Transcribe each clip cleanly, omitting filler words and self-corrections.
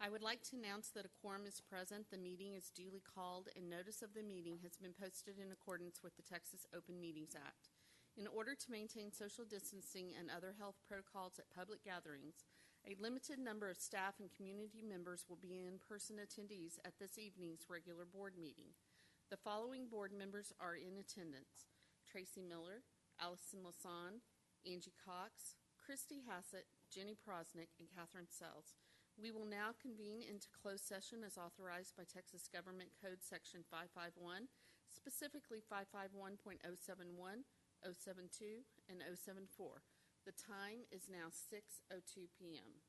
I would like to announce that a quorum is present. The meeting is duly called, and notice of the meeting has been posted in accordance with the Texas Open Meetings Act. In order to maintain social distancing and other health protocols at public gatherings, a limited number of staff and community members will be in-person attendees at this evening's regular board meeting. The following board members are in attendance: Tracy Miller, Allison Lasan, Angie Cox, Christy Hassett, Jenny Prosnick, and Catherine Sells. We will now convene into closed session as authorized by Texas Government Code Section 551, specifically 551.071, 072, and 074. The time is now 6:02 p.m.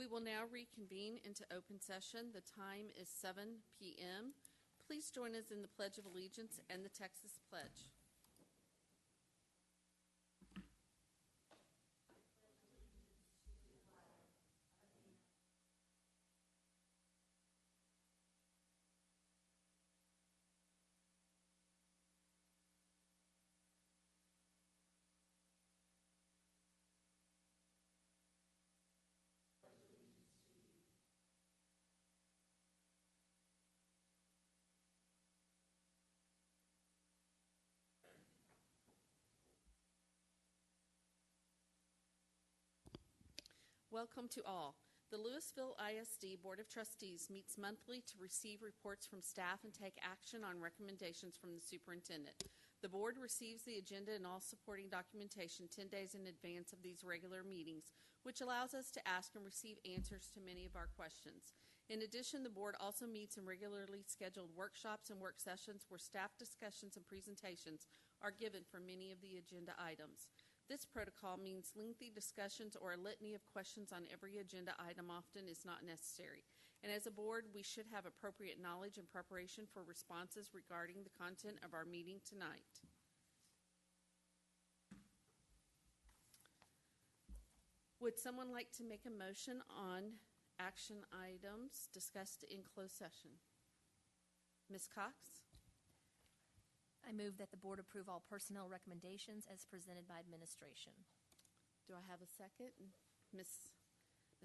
We will now reconvene into open session. The time is 7 p.m. Please join us in the Pledge of Allegiance and the Texas Pledge. Welcome to all. The Lewisville ISD Board of Trustees meets monthly to receive reports from staff and take action on recommendations from the superintendent. The board receives the agenda and all supporting documentation 10 days in advance of these regular meetings, which allows us to ask and receive answers to many of our questions. In addition, the board also meets in regularly scheduled workshops and work sessions where staff discussions and presentations are given for many of the agenda items. This protocol means lengthy discussions or a litany of questions on every agenda item often is not necessary. And as a board, we should have appropriate knowledge and preparation for responses regarding the content of our meeting tonight. Would someone like to make a motion on action items discussed in closed session? Ms. Cox? I move that the board approve all personnel recommendations as presented by administration. Do I have a second? Ms.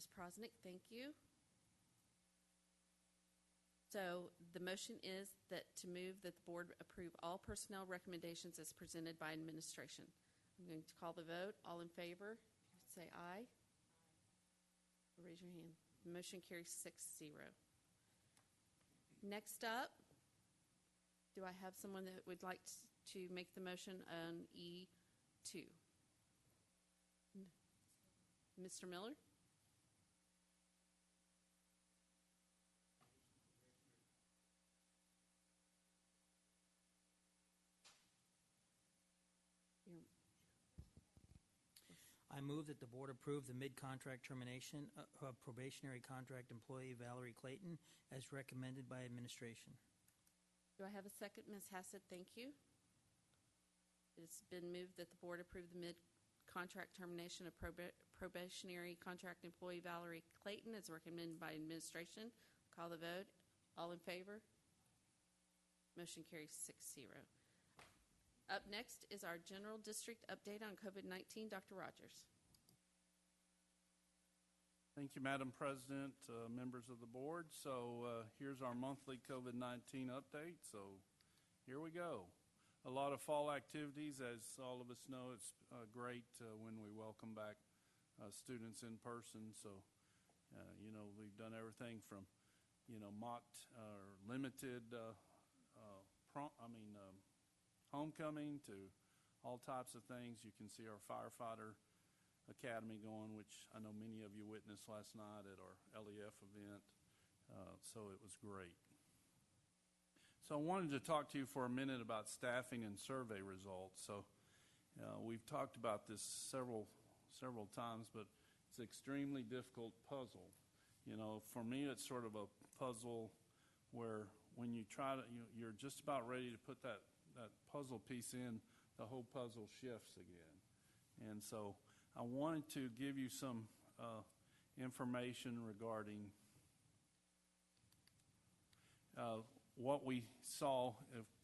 Prosnick, thank you. So the motion is that to move that the board approve all personnel recommendations as presented by administration. I'm going to call the vote. All in favor, say aye. Raise your hand. The motion carries 6-0. Next up, do I have someone that would like to make the motion on E2? Mr. Miller? I move that the board approve the mid-contract termination of probationary contract employee Valerie Clayton as recommended by administration. Do I have a second? Ms. Hassett, thank you. It's been moved that the board approve the mid-contract termination of probationary contract employee Valerie Clayton as recommended by administration. Call the vote. All in favor? Motion carries 6-0. Up next is our general district update on COVID-19. Dr. Rogers. Thank you, Madam President, members of the board. So here's our monthly COVID-19 update. So here we go. A lot of fall activities. As all of us know, it's great when we welcome back students in person. So, we've done everything from, mocked or limited homecoming to all types of things. You can see our firefighter academy going, which I know many of you witnessed last night at our LEF event. So it was great. So I wanted to talk to you for a minute about staffing and survey results. So we've talked about this several times, but it's an extremely difficult puzzle. For me, it's sort of a puzzle where when you try to, you're just about ready to put that puzzle piece in, the whole puzzle shifts again. And so I wanted to give you some information regarding what we saw.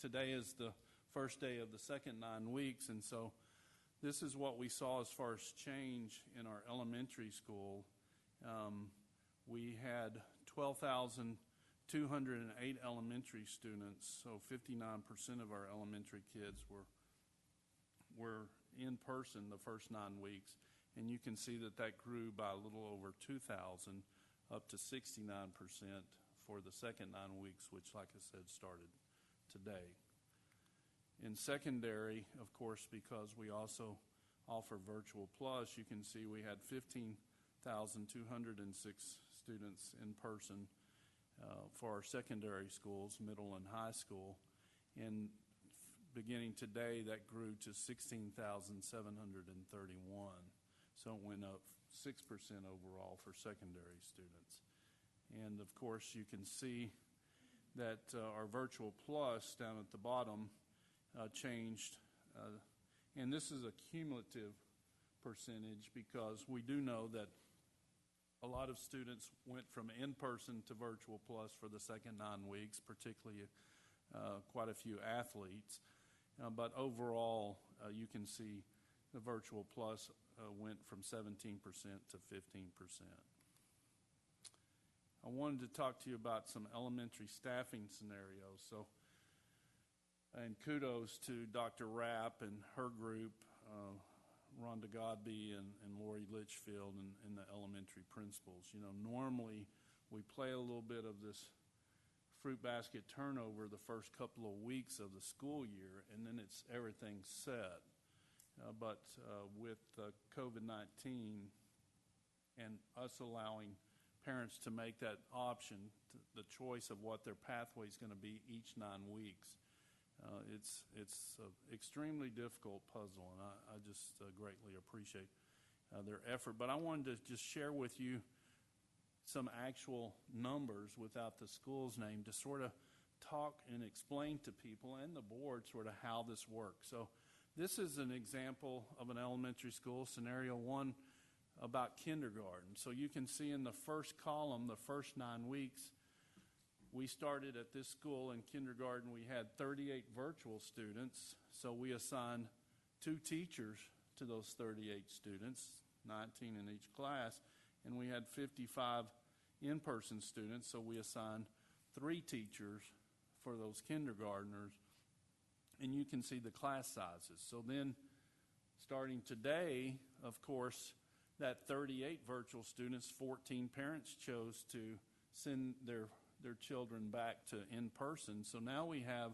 Today is the first day of the second 9 weeks, and so this is what we saw as far as change in our elementary school. We had 12,208 elementary students, so 59% of our elementary kids were in person the first 9 weeks, and you can see that grew by a little over 2,000 up to 69% for the second 9 weeks, which, like I said, started today. In secondary, of course, because we also offer Virtual Plus, you can see we had 15,206 students in person for our secondary schools, middle and high school, and beginning today, that grew to 16,731. So it went up overall for secondary students. And of course, you can see that our Virtual Plus down at the bottom changed. And this is a cumulative percentage because we do know that a lot of students went from in-person to Virtual Plus for the second 9 weeks, particularly quite a few athletes. But overall, you can see the Virtual Plus went from 17% to 15%. I wanted to talk to you about some elementary staffing scenarios. So, and kudos to Dr. Rapp and her group, Rhonda Godby and Lori Litchfield and the elementary principals. You know, normally we play a little bit of this fruit basket turnover the first couple of weeks of the school year, and then it's everything's set. But with COVID-19 and us allowing parents to make that option, the choice of what their pathway is going to be each 9 weeks, it's an extremely difficult puzzle, and I just greatly appreciate their effort. But I wanted to just share with you some actual numbers without the school's name to sort of talk and explain to people and the board sort of how this works. So this is an example of an elementary school, scenario 1 about kindergarten. So you can see in the first column, the first 9 weeks, we started at this school in kindergarten. We had 38 virtual students, so we assigned 2 teachers to those 38 students, 19 in each class, and we had 55 in-person students, so we assigned 3 teachers for those kindergartners, and you can see the class sizes. So then, starting today, of course, that 38 virtual students, 14 parents chose to send their children back to in-person. So now we have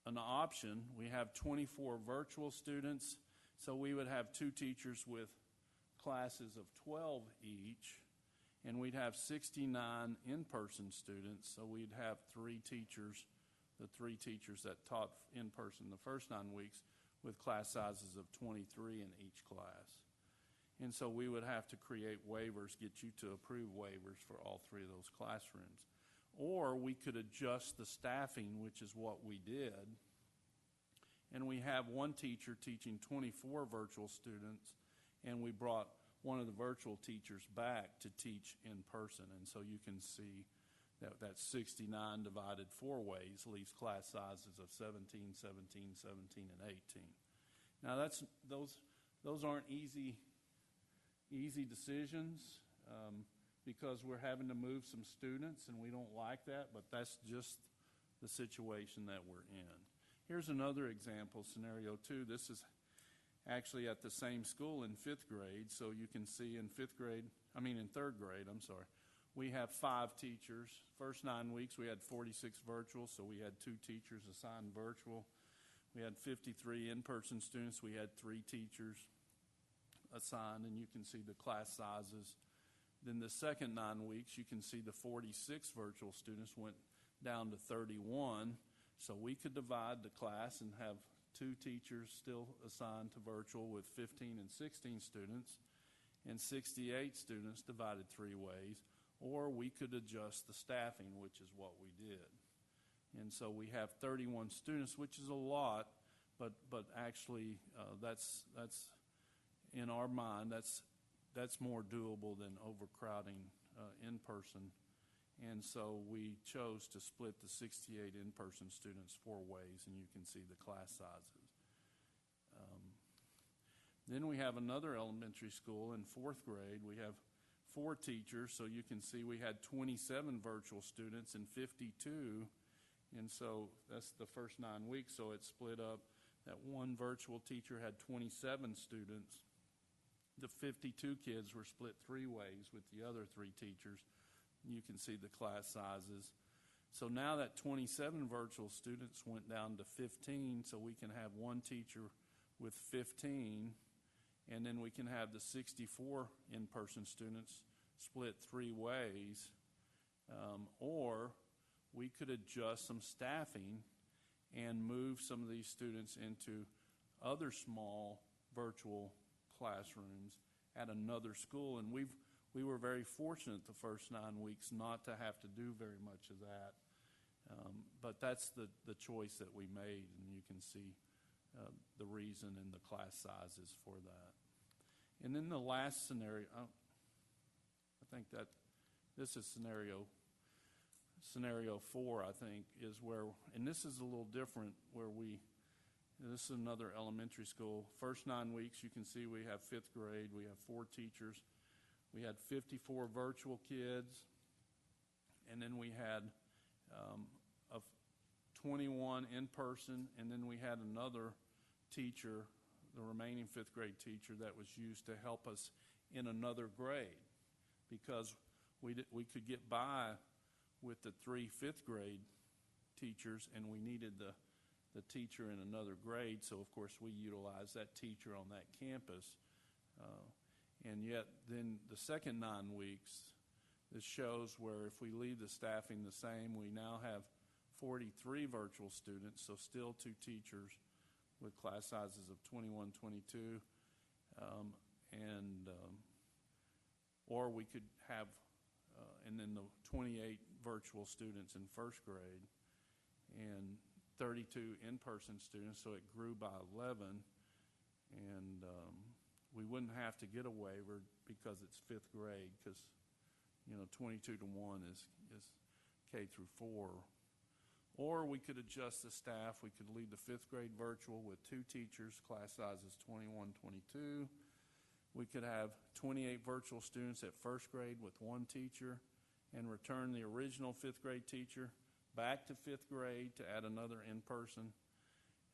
an option. We have 24 virtual students, so we would have 2 teachers with classes of 12 each, and we'd have 69 in-person students, so we'd have 3 teachers, the 3 teachers that taught in-person the first 9 weeks, with class sizes of 23 in each class. And so we would have to create waivers, get you to approve waivers for all 3 of those classrooms. Or we could adjust the staffing, which is what we did. And we have 1 teacher teaching 24 virtual students, and we brought one of the virtual teachers back to teach in person. And so you can see that 69 divided 4 ways leaves class sizes of 17, 17, 17, and 18. Now those aren't easy decisions because we're having to move some students, and we don't like that, but that's just the situation that we're in. Here's another example, scenario 2. This is actually at the same school in 5th grade, so you can see in 3rd grade, we have 5 teachers. First 9 weeks we had 46 virtual, so we had 2 teachers assigned virtual. We had 53 in-person students. We had 3 teachers assigned, and you can see the class sizes. Then the second 9 weeks, you can see the 46 virtual students went down to 31, so we could divide the class and have 2 teachers still assigned to virtual with 15 and 16 students, and 68 students divided 3 ways, or we could adjust the staffing, which is what we did. And so we have 31 students, which is a lot, but actually that's in our mind, that's more doable than overcrowding in person. And so we chose to split the 68 in-person students 4 ways, and you can see the class sizes. Then we have another elementary school in 4th grade. We have 4 teachers, so you can see we had 27 virtual students and 52. And so that's the first 9 weeks, so it split up. That 1 virtual teacher had 27 students. The 52 kids were split 3 ways with the other 3 teachers. You can see the class sizes. So now that 27 virtual students went down to 15, so we can have 1 teacher with 15, and then we can have the 64 in-person students split 3 ways, or we could adjust some staffing and move some of these students into other small virtual classrooms at another school. And we were very fortunate the first 9 weeks not to have to do very much of that. But that's the choice that we made, and you can see the reason and the class sizes for that. And then the last scenario, I think that this is scenario 4, I think, is where, and this is a little different, where this is another elementary school. First 9 weeks, you can see we have 5th grade. We have 4 teachers. We had 54 virtual kids, and then we had 21 in person, and then we had another teacher, the remaining 5th grade teacher, that was used to help us in another grade, because we could get by with the 3 5th grade teachers, and we needed the teacher in another grade. So of course we utilized that teacher on that campus, and yet then the second 9 weeks, this shows where if we leave the staffing the same, we now have 43 virtual students, so still 2 teachers with class sizes of 21, 22, or we could have, and then the 28 virtual students in first grade and 32 in-person students, so it grew by 11, and we wouldn't have to get a waiver because it's 5th grade, because 22 to 1 is K through 4. Or we could adjust the staff. We could leave the 5th grade virtual with 2 teachers, class sizes 21, 22. We could have 28 virtual students at first grade with 1 teacher, and return the original 5th grade teacher back to 5th grade to add another in-person.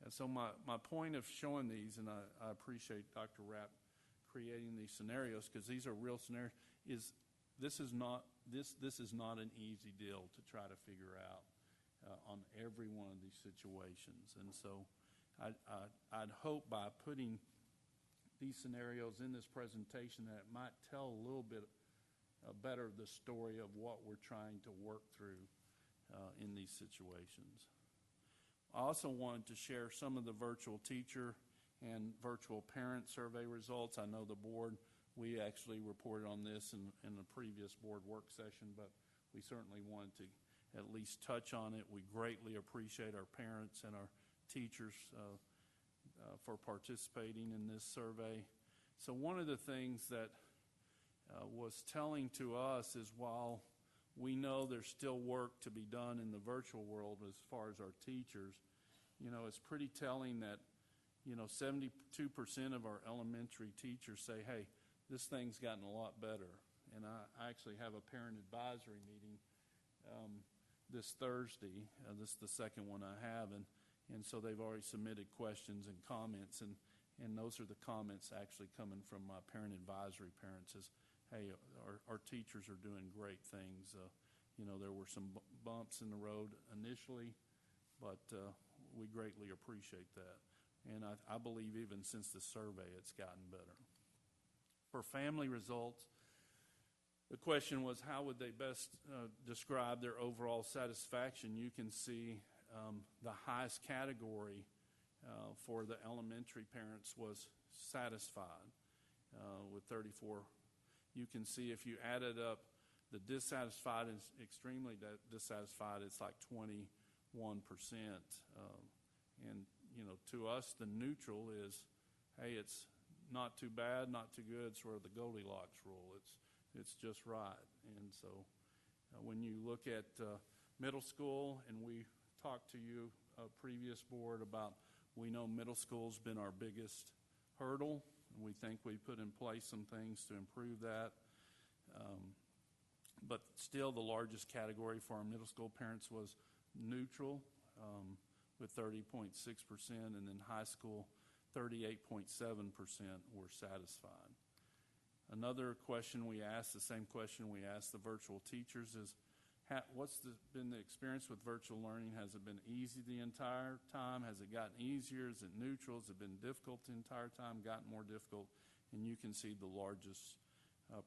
And so my point of showing these, and I appreciate Dr. Rapp creating these scenarios, because these are real scenarios, is this is not an easy deal to try to figure out on every one of these situations. And so I'd hope by putting these scenarios in this presentation that it might tell a little bit better the story of what we're trying to work through in these situations. I also wanted to share some of the virtual teacher and virtual parent survey results. I know the board, we actually reported on this in the previous board work session, but we certainly wanted to at least touch on it. We greatly appreciate our parents and our teachers for participating in this survey. So one of the things that was telling to us is, while we know there's still work to be done in the virtual world as far as our teachers, it's pretty telling that 72% of our elementary teachers say, hey, this thing's gotten a lot better. And I actually have a parent advisory meeting this Thursday. This is the second one I have, and so they've already submitted questions and comments, and those are the comments actually coming from my parent advisory parents is, hey, our teachers are doing great things. There were some bumps in the road initially, but we greatly appreciate that. And I believe even since the survey, it's gotten better. For family results, the question was, how would they best describe their overall satisfaction? You can see the highest category for the elementary parents was satisfied with 34. You can see if you added up the dissatisfied and extremely dissatisfied, it's like 21%. And, to us, the neutral is, hey, it's not too bad, not too good, sort of the Goldilocks rule. It's just right. And so when you look at middle school, and we talked to you, previous board, about, we know middle school's been our biggest hurdle, and we think we put in place some things to improve that. But still, the largest category for our middle school parents was neutral, with 30.6%, and then high school, 38.7% were satisfied. Another question we asked, the same question we asked the virtual teachers, is what's been the experience with virtual learning? Has it been easy the entire time? Has it gotten easier? Is it neutral? Has it been difficult the entire time? Gotten more difficult? And you can see the largest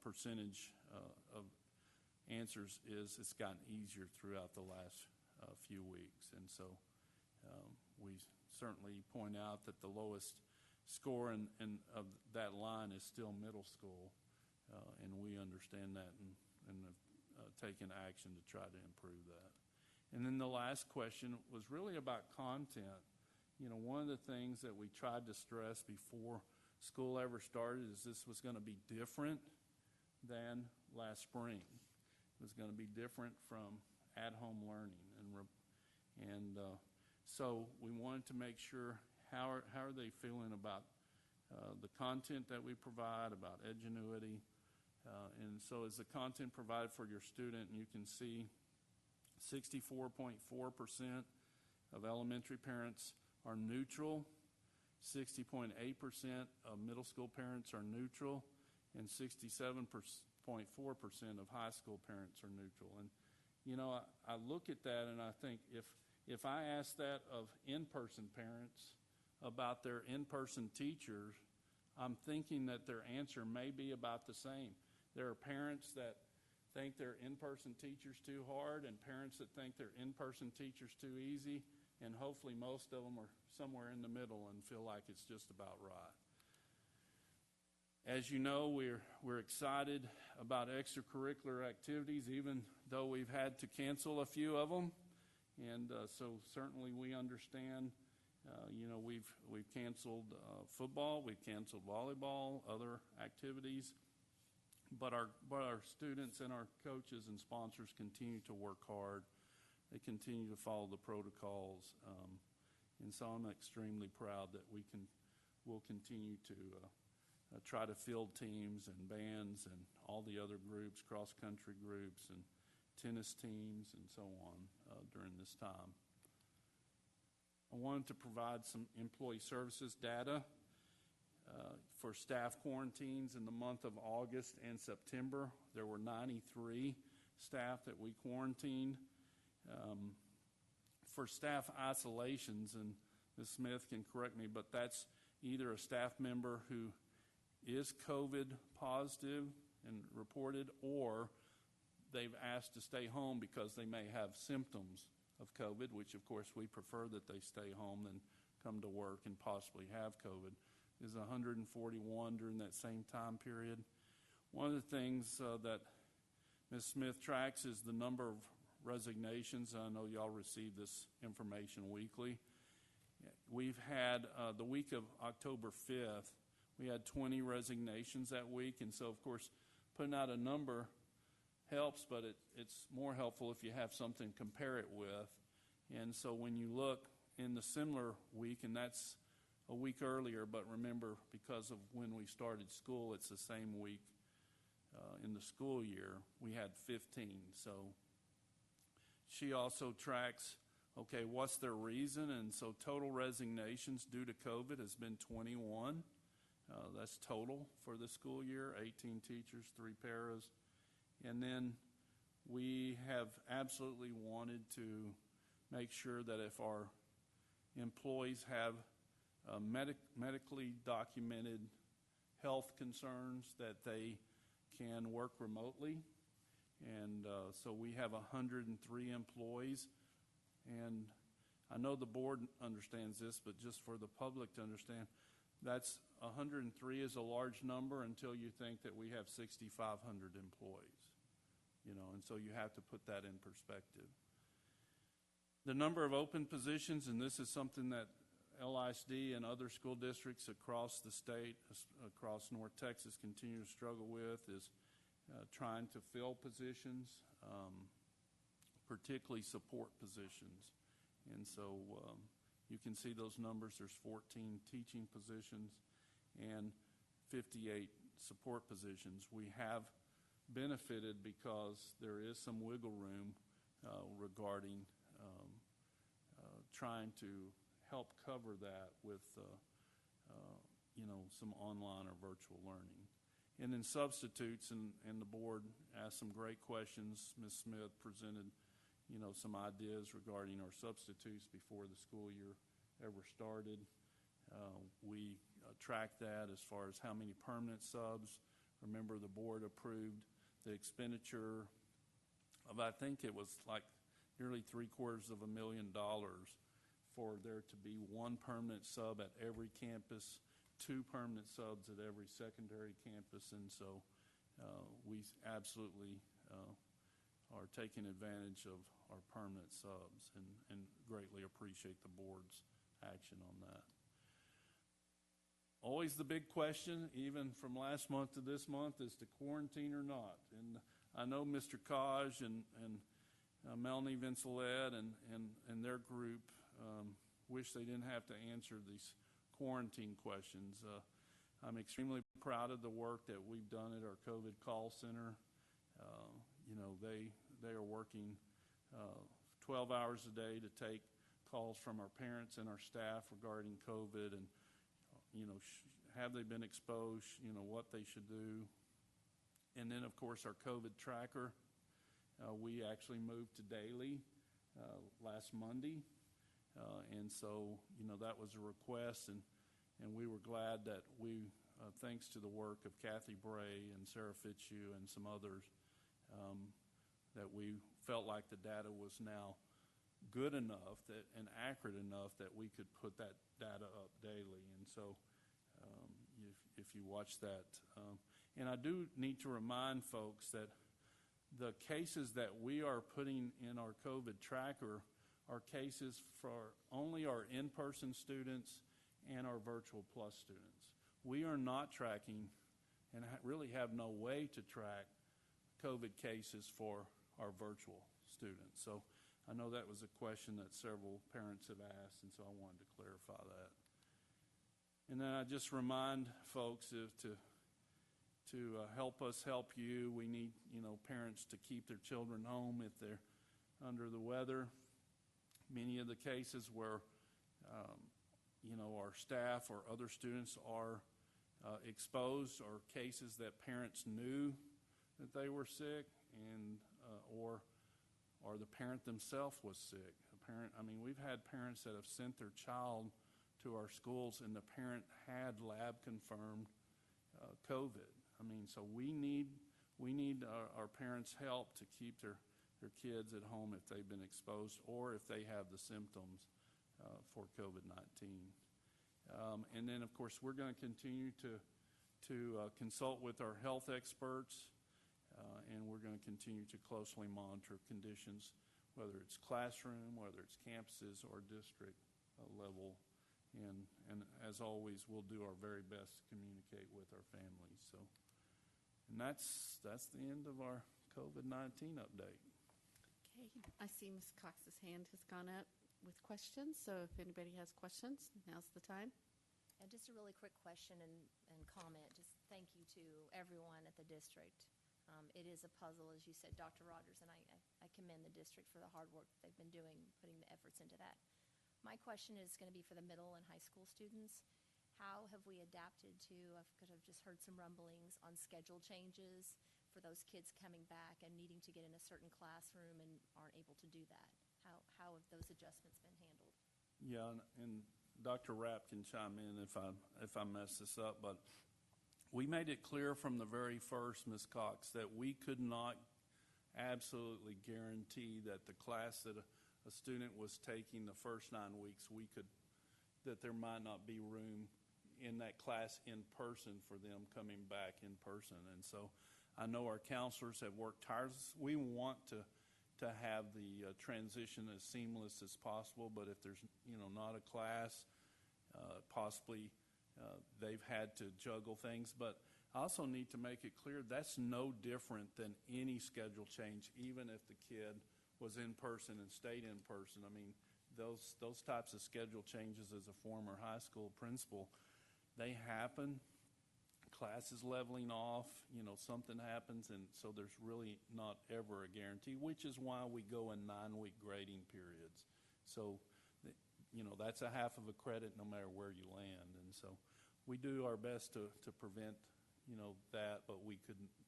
percentage of answers is it's gotten easier throughout the last few weeks. And so we certainly point out that the lowest score of that line is still middle school, and we understand that and have taken action to try to improve that. And then the last question was really about content. One of the things that we tried to stress before school ever started is this was going to be different than last spring. It was going to be different from at-home learning, so we wanted to make sure how are they feeling about the content that we provide, about Edgenuity. And so as the content provided for your student, you can see 64.4% of elementary parents are neutral, 60.8% of middle school parents are neutral, and 67.4% of high school parents are neutral. And I look at that and I think if I ask that of in-person parents about their in-person teachers, I'm thinking that their answer may be about the same. There are parents that think their in-person teachers too hard and parents that think their in-person teachers too easy, and hopefully most of them are somewhere in the middle and feel like it's just about right. As you know, we're excited about extracurricular activities, even though we've had to cancel a few of them. And so certainly we understand, we've canceled football, we've canceled volleyball, other activities. But our students and our coaches and sponsors continue to work hard. They continue to follow the protocols. And so I'm extremely proud that we'll continue to try to field teams and bands and all the other groups, cross-country groups and tennis teams and so on during this time. I wanted to provide some employee services data for staff quarantines in the month of August and September. There were 93 staff that we quarantined. For staff isolations, and Ms. Smith can correct me, but that's either a staff member who is COVID positive and reported, or they've asked to stay home because they may have symptoms of COVID, which of course we prefer that they stay home than come to work and possibly have COVID, is 141 during that same time period. One of the things that Ms. Smith tracks is the number of resignations. I know y'all receive this information weekly. We've had the week of October 5th, we had 20 resignations that week, and so of course putting out a number helps, but it's more helpful if you have something to compare it with. And so when you look in the similar week, and that's a week earlier, but remember, because of when we started school, it's the same week in the school year, we had 15. So she also tracks, okay, what's their reason? And so total resignations due to COVID has been 21. That's total for the school year, 18 teachers, 3 paras. And then we have absolutely wanted to make sure that if our employees have medically documented health concerns, that they can work remotely. And so we have 103 employees. And I know the board understands this, but just for the public to understand, that's 103 is a large number until you think that we have 6,500 employees. And so you have to put that in perspective. The number of open positions, and this is something that LISD and other school districts across the state, across North Texas, continue to struggle with, is trying to fill positions, particularly support positions. And so you can see those numbers. There's 14 teaching positions and 58 support positions. We have benefited because there is some wiggle room regarding trying to help cover that with some online or virtual learning. And then substitutes, and the board asked some great questions. Ms. Smith presented some ideas regarding our substitutes before the school year ever started. We tracked that as far as how many permanent subs. Remember, the board approved the expenditure of, I think it was like nearly $750,000 for there to be one permanent sub at every campus 2 permanent subs at every secondary campus, and so we absolutely are taking advantage of our permanent subs and greatly appreciate the board's action on that. Always the big question, even from last month to this month, is to quarantine or not. And I know Mr. Kaj and Melanie Vincelette and their group wish they didn't have to answer these quarantine questions. I'm extremely proud of the work that we've done at our COVID call center. They are working 12 hours a day to take calls from our parents and our staff regarding COVID and, have they been exposed, what they should do. And then, of course, our COVID tracker, we actually moved to daily last Monday. And so, that was a request, and we were glad that we, thanks to the work of Kathy Bray and Sarah Fitzhugh and some others, that we felt like the data was now good enough and accurate enough that we could put that data up daily. And so if you watch that. And I do need to remind folks that the cases that we are putting in our COVID tracker are cases for only our in-person students and our Virtual Plus students. We are not tracking and really have no way to track COVID cases for our virtual students. So I know that was a question that several parents have asked, and so I wanted to clarify that. And then I just remind folks to help us help you. We need, parents to keep their children home if they're under the weather. Many of the cases where, our staff or other students are exposed are cases that parents knew that they were sick and or the parent themselves was sick. We've had parents that have sent their child to our schools and the parent had lab confirmed COVID. So we need our parents' help to keep their kids at home if they've been exposed or if they have the symptoms for COVID-19. And then, of course, we're going to continue to consult with our health experts, and we're going to continue to closely monitor conditions, whether it's classroom, whether it's campuses, or district level. And as always, we'll do our very best to communicate with our families. And that's the end of our COVID-19 update. Okay, I see Ms. Cox's hand has gone up with questions, so if anybody has questions, now's the time. And just a really quick question and comment. Just thank you to everyone at the district. It is a puzzle, as you said, Dr. Rogers, and I commend the district for the hard work they've been doing, putting the efforts into that. My question is going to be for the middle and high school students. How have we adapted to, because I've just heard some rumblings on schedule changes for those kids coming back and needing to get in a certain classroom and aren't able to do that? How have those adjustments been handled? Yeah, and Dr. Rapp can chime in if I mess this up, but we made it clear from the very first, Ms. Cox, that we could not absolutely guarantee that the class that a student was taking the first 9 weeks, that there might not be room in that class in person for them coming back in person. And so I know our counselors have worked tirelessly. We want to have the transition as seamless as possible, but if there's not a class, possibly they've had to juggle things. But I also need to make it clear that's no different than any schedule change, even if the kid was in person and stayed in person. Those types of schedule changes as a former high school principal, they happen. Class is leveling off, something happens, and so there's really not ever a guarantee, which is why we go in 9-week grading periods. So, that's a half of a credit no matter where you land. And so we do our best to prevent, that, but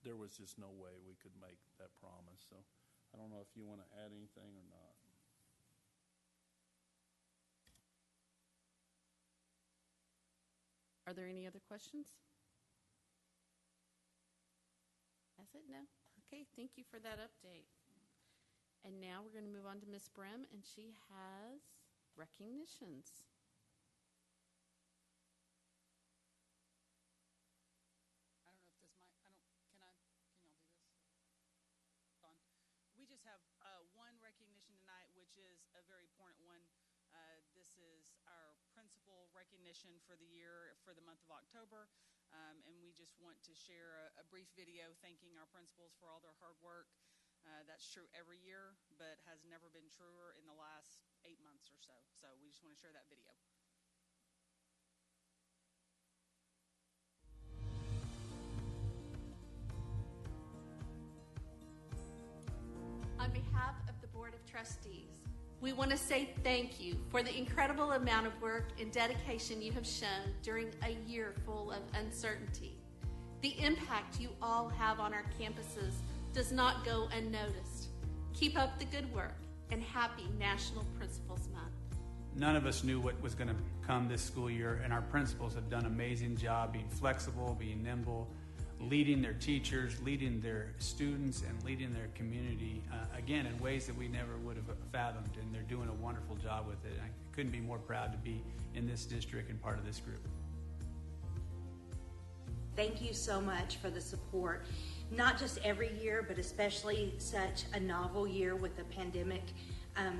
there was just no way we could make that promise. So I don't know if you want to add anything or not. Are there any other questions? That's it? No? Okay, thank you for that update. And now we're going to move on to Ms. Brem, and she has recognitions. just have one recognition tonight, which is a very important one. This is our principal recognition for the year for the month of October, and we just want to share a brief video thanking our principals for all their hard work. That's true every year, but has never been truer in the last 8 months or so. So we just want to share that video. On behalf of the Board of Trustees, we want to say thank you for the incredible amount of work and dedication you have shown during a year full of uncertainty. The impact you all have on our campuses does not go unnoticed. Keep up the good work, and happy National Principals Month. None of us knew what was going to come this school year, and our principals have done an amazing job being flexible, being nimble, leading their teachers, leading their students, and leading their community, again, in ways that we never would have fathomed, and they're doing a wonderful job with it. I couldn't be more proud to be in this district and part of this group. Thank you so much for the support, not just every year, but especially such a novel year with the pandemic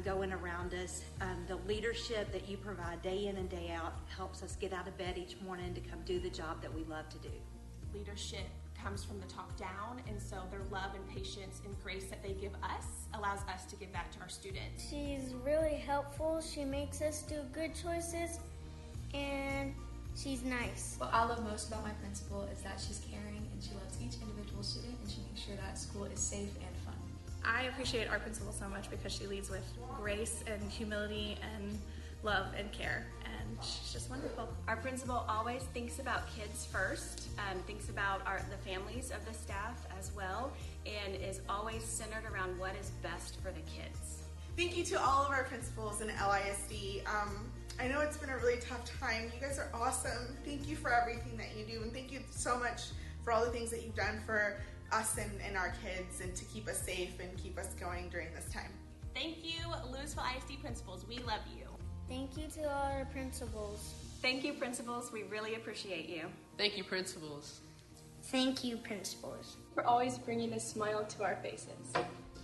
going around us. The leadership that you provide day in and day out helps us get out of bed each morning to come do the job that we love to do. Leadership comes from the top down, and so their love and patience and grace that they give us allows us to give that to our students. She's really helpful. She makes us do good choices, and she's nice. What I love most about my principal is that she's caring and she loves each individual student, and she makes sure that school is safe and fun. I appreciate our principal so much because she leads with grace and humility and love and care, and she's just wonderful. Our principal always thinks about kids first, thinks about the families of the staff as well, and is always centered around what is best for the kids. Thank you to all of our principals in LISD. I know it's been a really tough time. You guys are awesome. Thank you for everything that you do, and thank you so much for all the things that you've done for us and our kids, and to keep us safe and keep us going during this time. Thank you, Lewisville ISD principals. We love you. Thank you to all our principals. Thank you, principals. We really appreciate you. Thank you, principals. Thank you, principals. For always bringing a smile to our faces.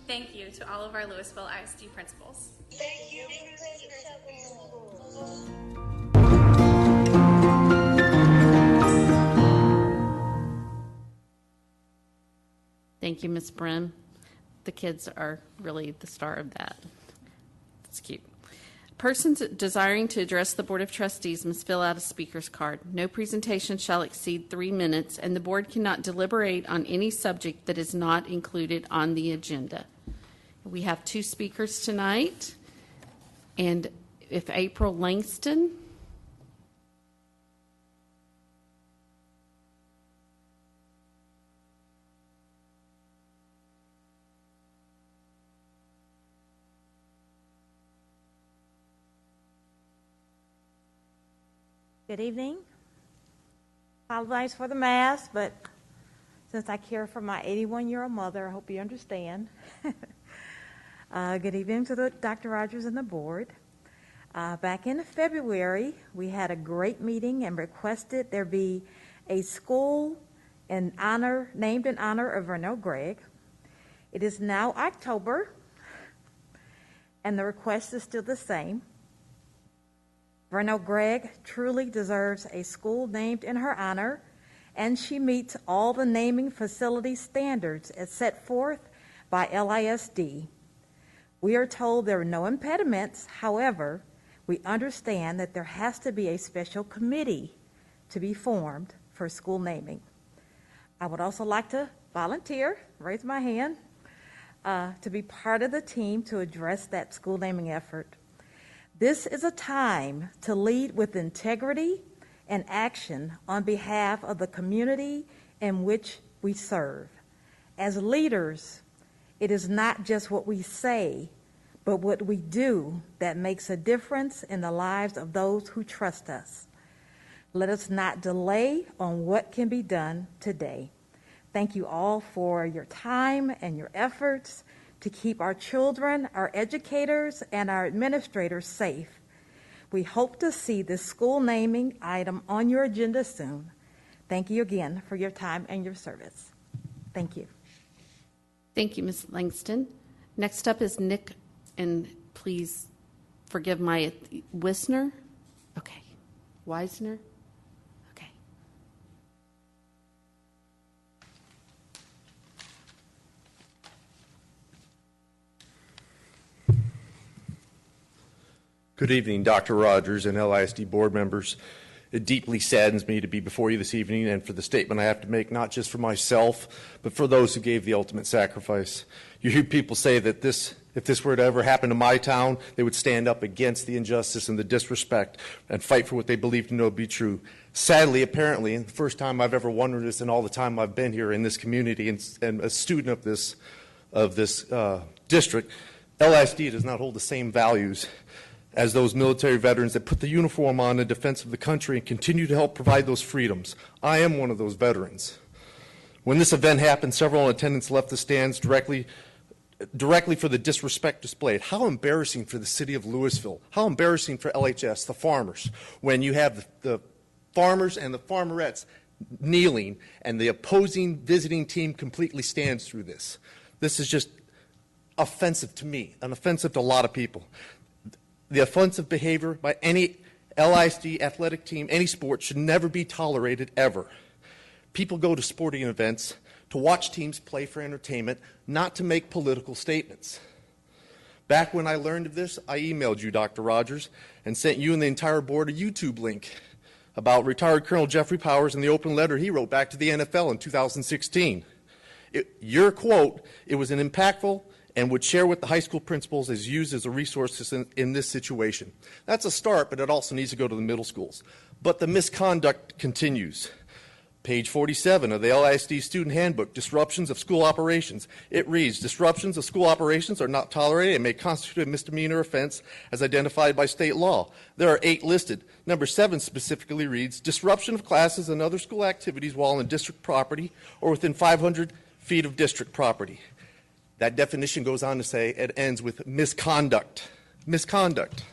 Thank you to all of our Lewisville ISD principals. Thank you, principals. Thank you, Ms. Brim. The kids are really the star of that. It's cute. Persons desiring to address the Board of Trustees must fill out a speaker's card. No presentation shall exceed 3 minutes, and the board cannot deliberate on any subject that is not included on the agenda. We have 2 speakers tonight, and if April Langston. Good evening. Apologize for the mask, but since I care for my 81-year-old mother, I hope you understand. Good evening to Dr. Rogers and the board. Back in February, we had a great meeting and requested there be a school named in honor of Vernell Gregg. It is now October, and the request is still the same. Vernell Gregg truly deserves a school named in her honor, and she meets all the naming facility standards as set forth by LISD. We are told there are no impediments. However, we understand that there has to be a special committee to be formed for school naming. I would also like to volunteer, raise my hand, to be part of the team to address that school naming effort. This is a time to lead with integrity and action on behalf of the community in which we serve. As leaders, it is not just what we say, but what we do that makes a difference in the lives of those who trust us. Let us not delay on what can be done today. Thank you all for your time and your efforts to keep our children, our educators, and our administrators safe. We hope to see this school naming item on your agenda soon. Thank you again for your time and your service. Thank you. Thank you, Ms. Langston. Next up is Nick, and please forgive my Wisner. Okay. Wisner. Okay. Good evening, Dr. Rogers and LISD board members. It deeply saddens me to be before you this evening and for the statement I have to make, not just for myself, but for those who gave the ultimate sacrifice. You hear people say that if this were to ever happen to my town, they would stand up against the injustice and the disrespect and fight for what they believe to know to be true. Sadly, apparently, and the first time I've ever wondered this in all the time I've been here in this community and a student of this district, LISD does not hold the same values as those military veterans that put the uniform on in defense of the country and continue to help provide those freedoms. I am one of those veterans. When this event happened, several in attendance left the stands directly for the disrespect displayed. How embarrassing for the city of Lewisville. How embarrassing for LHS, the farmers, when you have the farmers and the farmerettes kneeling and the opposing visiting team completely stands through this. This is just offensive to me and offensive to a lot of people. The offensive behavior by any LISD athletic team, any sport, should never be tolerated ever. People go to sporting events to watch teams play for entertainment, not to make political statements. Back when I learned of this, I emailed you, Dr. Rogers, and sent you and the entire board a YouTube link about retired Colonel Jeffrey Powers and the open letter he wrote back to the NFL in 2016. Your quote, "It was an impactful and would share with the high school principals is used as a resource in this situation." That's a start, but it also needs to go to the middle schools. But the misconduct continues. Page 47 of the LISD student handbook, disruptions of school operations. It reads, disruptions of school operations are not tolerated and may constitute a misdemeanor offense as identified by state law. There are 8 listed. Number 7 specifically reads, disruption of classes and other school activities while on district property or within 500 feet of district property. That definition goes on to say it ends with misconduct. Misconduct.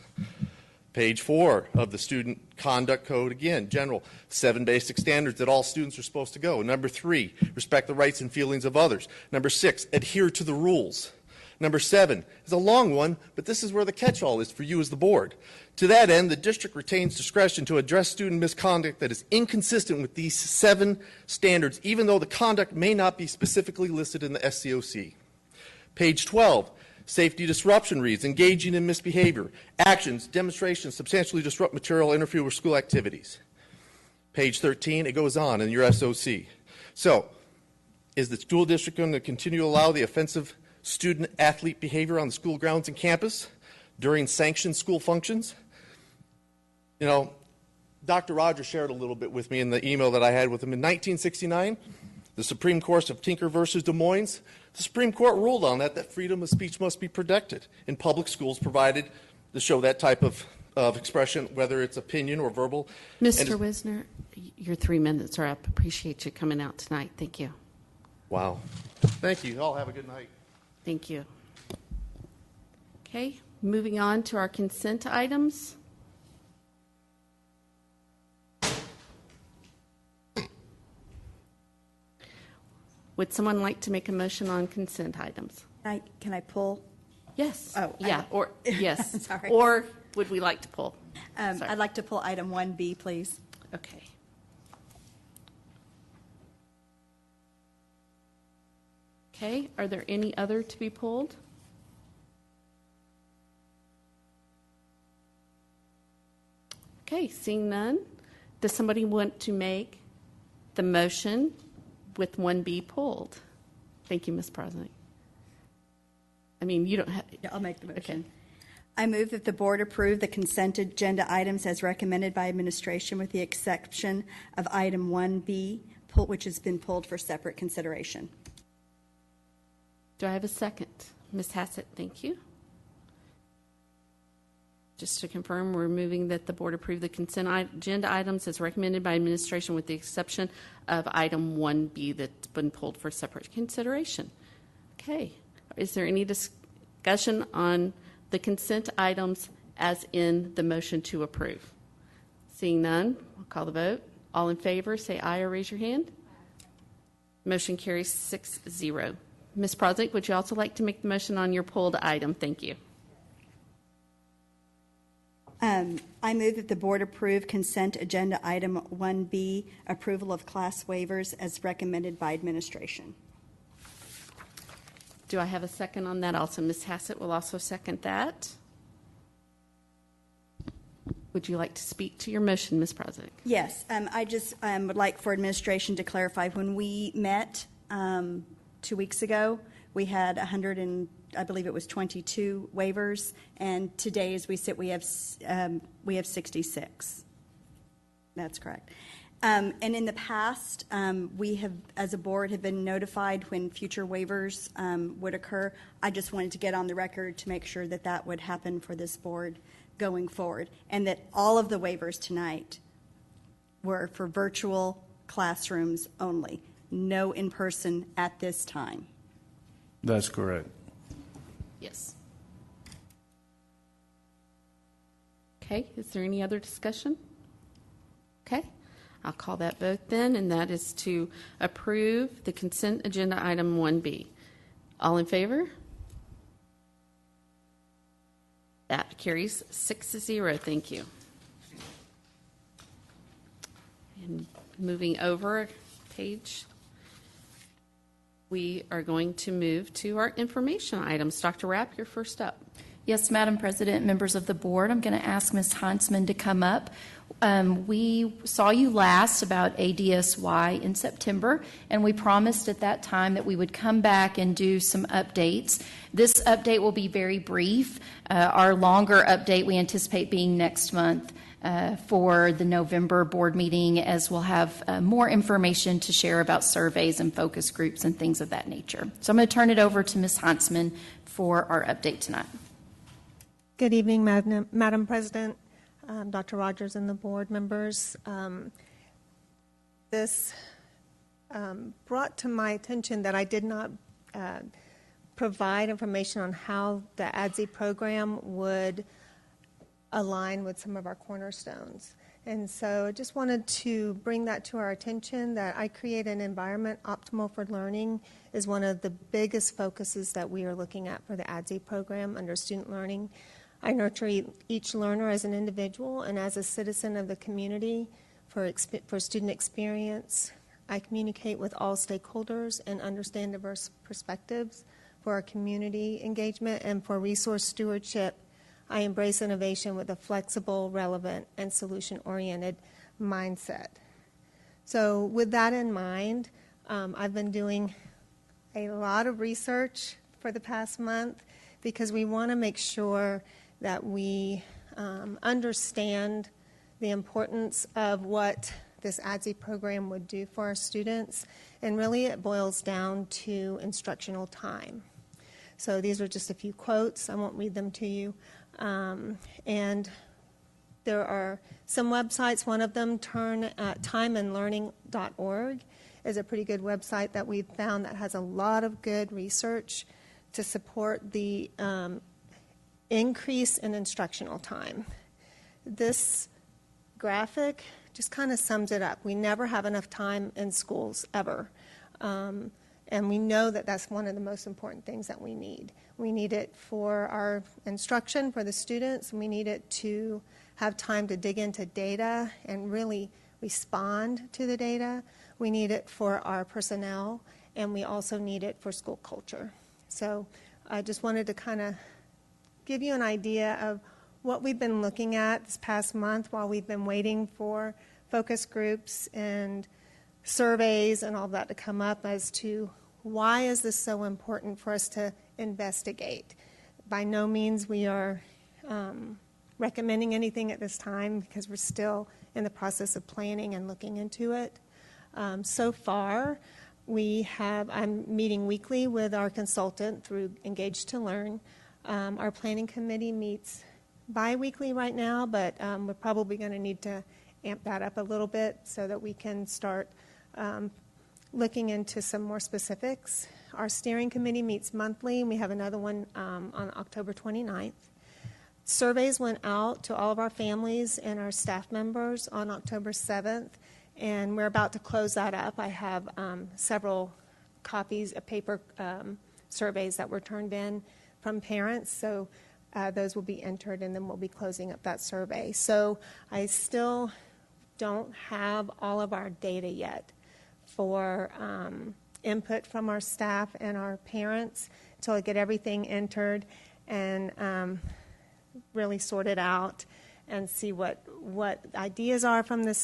Page 4 of the student conduct code, again, general, 7 basic standards that all students are supposed to go. Number 3, respect the rights and feelings of others. Number 6, adhere to the rules. Number 7 is a long one, but this is where the catch-all is for you as the board. To that end, the district retains discretion to address student misconduct that is inconsistent with these 7 standards, even though the conduct may not be specifically listed in the SCOC. Page 12, safety disruption reads, engaging in misbehavior, actions, demonstrations, substantially disrupt material, interfere with school activities. Page 13, it goes on in your SOC. So, is the school district going to continue to allow the offensive student-athlete behavior on the school grounds and campus during sanctioned school functions? You know, Dr. Rogers shared a little bit with me in the email that I had with him. In 1969, the Supreme Court of Tinker versus Des Moines, the Supreme Court ruled on that freedom of speech must be protected in public schools provided to show that type of expression, whether it's opinion or verbal. Mr. Wisner, your 3 minutes are up. Appreciate you coming out tonight. Thank you. Wow. Thank you. All have a good night. Thank you. Okay, moving on to our consent items. Would someone like to make a motion on consent items? Can I pull? Yes. Oh, yeah. Or yes. Sorry. Or would we like to pull? I'd like to pull item 1B, please. Okay. Okay. Are there any other to be pulled? Okay. Seeing none, does somebody want to make the motion with 1B pulled? Thank you, Ms. President. I mean, you don't have... Yeah, I'll make the motion. Okay. I move that the board approve the consent agenda items as recommended by administration with the exception of item 1B, which has been pulled for separate consideration. Do I have a second? Ms. Hassett, thank you. Just to confirm, we're moving that the board approve the consent agenda items as recommended by administration with the exception of item 1B that's been pulled for separate consideration. Okay. Is there any discussion on the consent items as in the motion to approve? Seeing none, I'll call the vote. All in favor, say aye or raise your hand. Motion carries 6-0. Ms. Prosnick, would you also like to make the motion on your pulled item? Thank you. I move that the board approve consent agenda item 1B, approval of class waivers as recommended by administration. Do I have a second on that also? Ms. Hassett will also second that. Would you like to speak to your motion, Ms. Prosnick? Yes, I just would like for administration to clarify, when we met 2 weeks ago, we had 22 waivers, and today, as we sit, we have 66. That's correct. And in the past, we have, as a board, have been notified when future waivers would occur. I just wanted to get on the record to make sure that that would happen for this board going forward, and that all of the waivers tonight were for virtual classrooms only, no in-person at this time. That's correct. Yes. Okay, is there any other discussion? Okay, I'll call that vote then, and that is to approve the consent agenda item 1B. All in favor? That carries 6-0. Thank you. And moving over a page, we are going to move to our information items. Dr. Rapp, you're first up. Yes, Madam President, members of the board, I'm going to ask Ms. Huntsman to come up. We saw you last about ADSY in September, and we promised at that time that we would come back and do some updates. This update will be very brief. Our longer update we anticipate being next month for the November board meeting, as we'll have more information to share about surveys and focus groups and things of that nature. So I'm going to turn it over to Ms. Huntsman for our update tonight. Good evening, Madam President, Dr. Rogers, and the board members. This brought to my attention that I did not provide information on how the ADSY program would align with some of our cornerstones. And so I just wanted to bring that to our attention, that I create an environment optimal for learning is one of the biggest focuses that we are looking at for the ADSY program under student learning. I nurture each learner as an individual and as a citizen of the community for student experience. I communicate with all stakeholders and understand diverse perspectives for our community engagement, and for resource stewardship. I embrace innovation with a flexible, relevant, and solution-oriented mindset. So with that in mind, I've been doing a lot of research for the past month because we want to make sure that we understand the importance of what this ADSY program would do for our students. And really it boils down to instructional time. So these are just a few quotes. I won't read them to you. And there are some websites. One of them, timeandlearning.org, is a pretty good website that we've found that has a lot of good research to support the increase in instructional time. This graphic just kind of sums it up. We never have enough time in schools, ever. And we know that that's one of the most important things that we need. We need it for our instruction for the students. We need it to have time to dig into data and really respond to the data. We need it for our personnel, and we also need it for school culture. So I just wanted to kind of give you an idea of what we've been looking at this past month while we've been waiting for focus groups and surveys and all that to come up as to why is this so important for us to investigate. By no means we are recommending anything at this time because we're still in the process of planning and looking into it. So far, I'm meeting weekly with our consultant through Engage to Learn. Our planning committee meets bi-weekly right now, but we're probably going to need to amp that up a little bit so that we can start looking into some more specifics. Our steering committee meets monthly, and we have another one on October 29th. Surveys went out to all of our families and our staff members on October 7th, and we're about to close that up. I have several copies of paper surveys that were turned in from parents. So those will be entered, and then we'll be closing up that survey. So I still don't have all of our data yet for input from our staff and our parents until I get everything entered and really sort it out and see what ideas are from the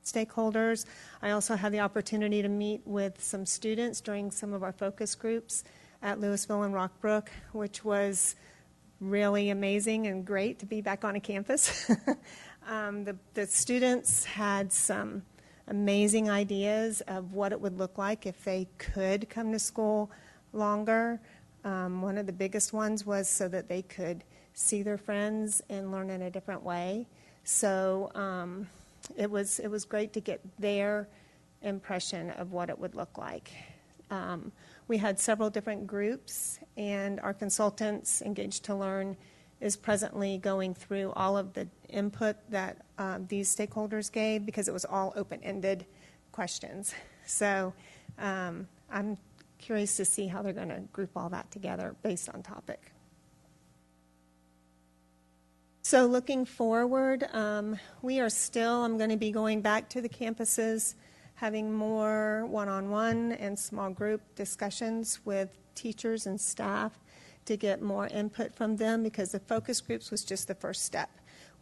stakeholders. I also had the opportunity to meet with some students during some of our focus groups at Lewisville and Rockbrook, which was really amazing and great to be back on a campus. The students had some amazing ideas of what it would look like if they could come to school longer. One of the biggest ones was so that they could see their friends and learn in a different way. So it was great to get their impression of what it would look like. We had several different groups, and our consultants, Engaged to Learn, is presently going through all of the input that these stakeholders gave, because it was all open-ended questions. So I'm curious to see how they're going to group all that together based on topic. So looking forward, I'm going to be going back to the campuses, having more one-on-one and small group discussions with teachers and staff to get more input from them, because the focus groups was just the first step.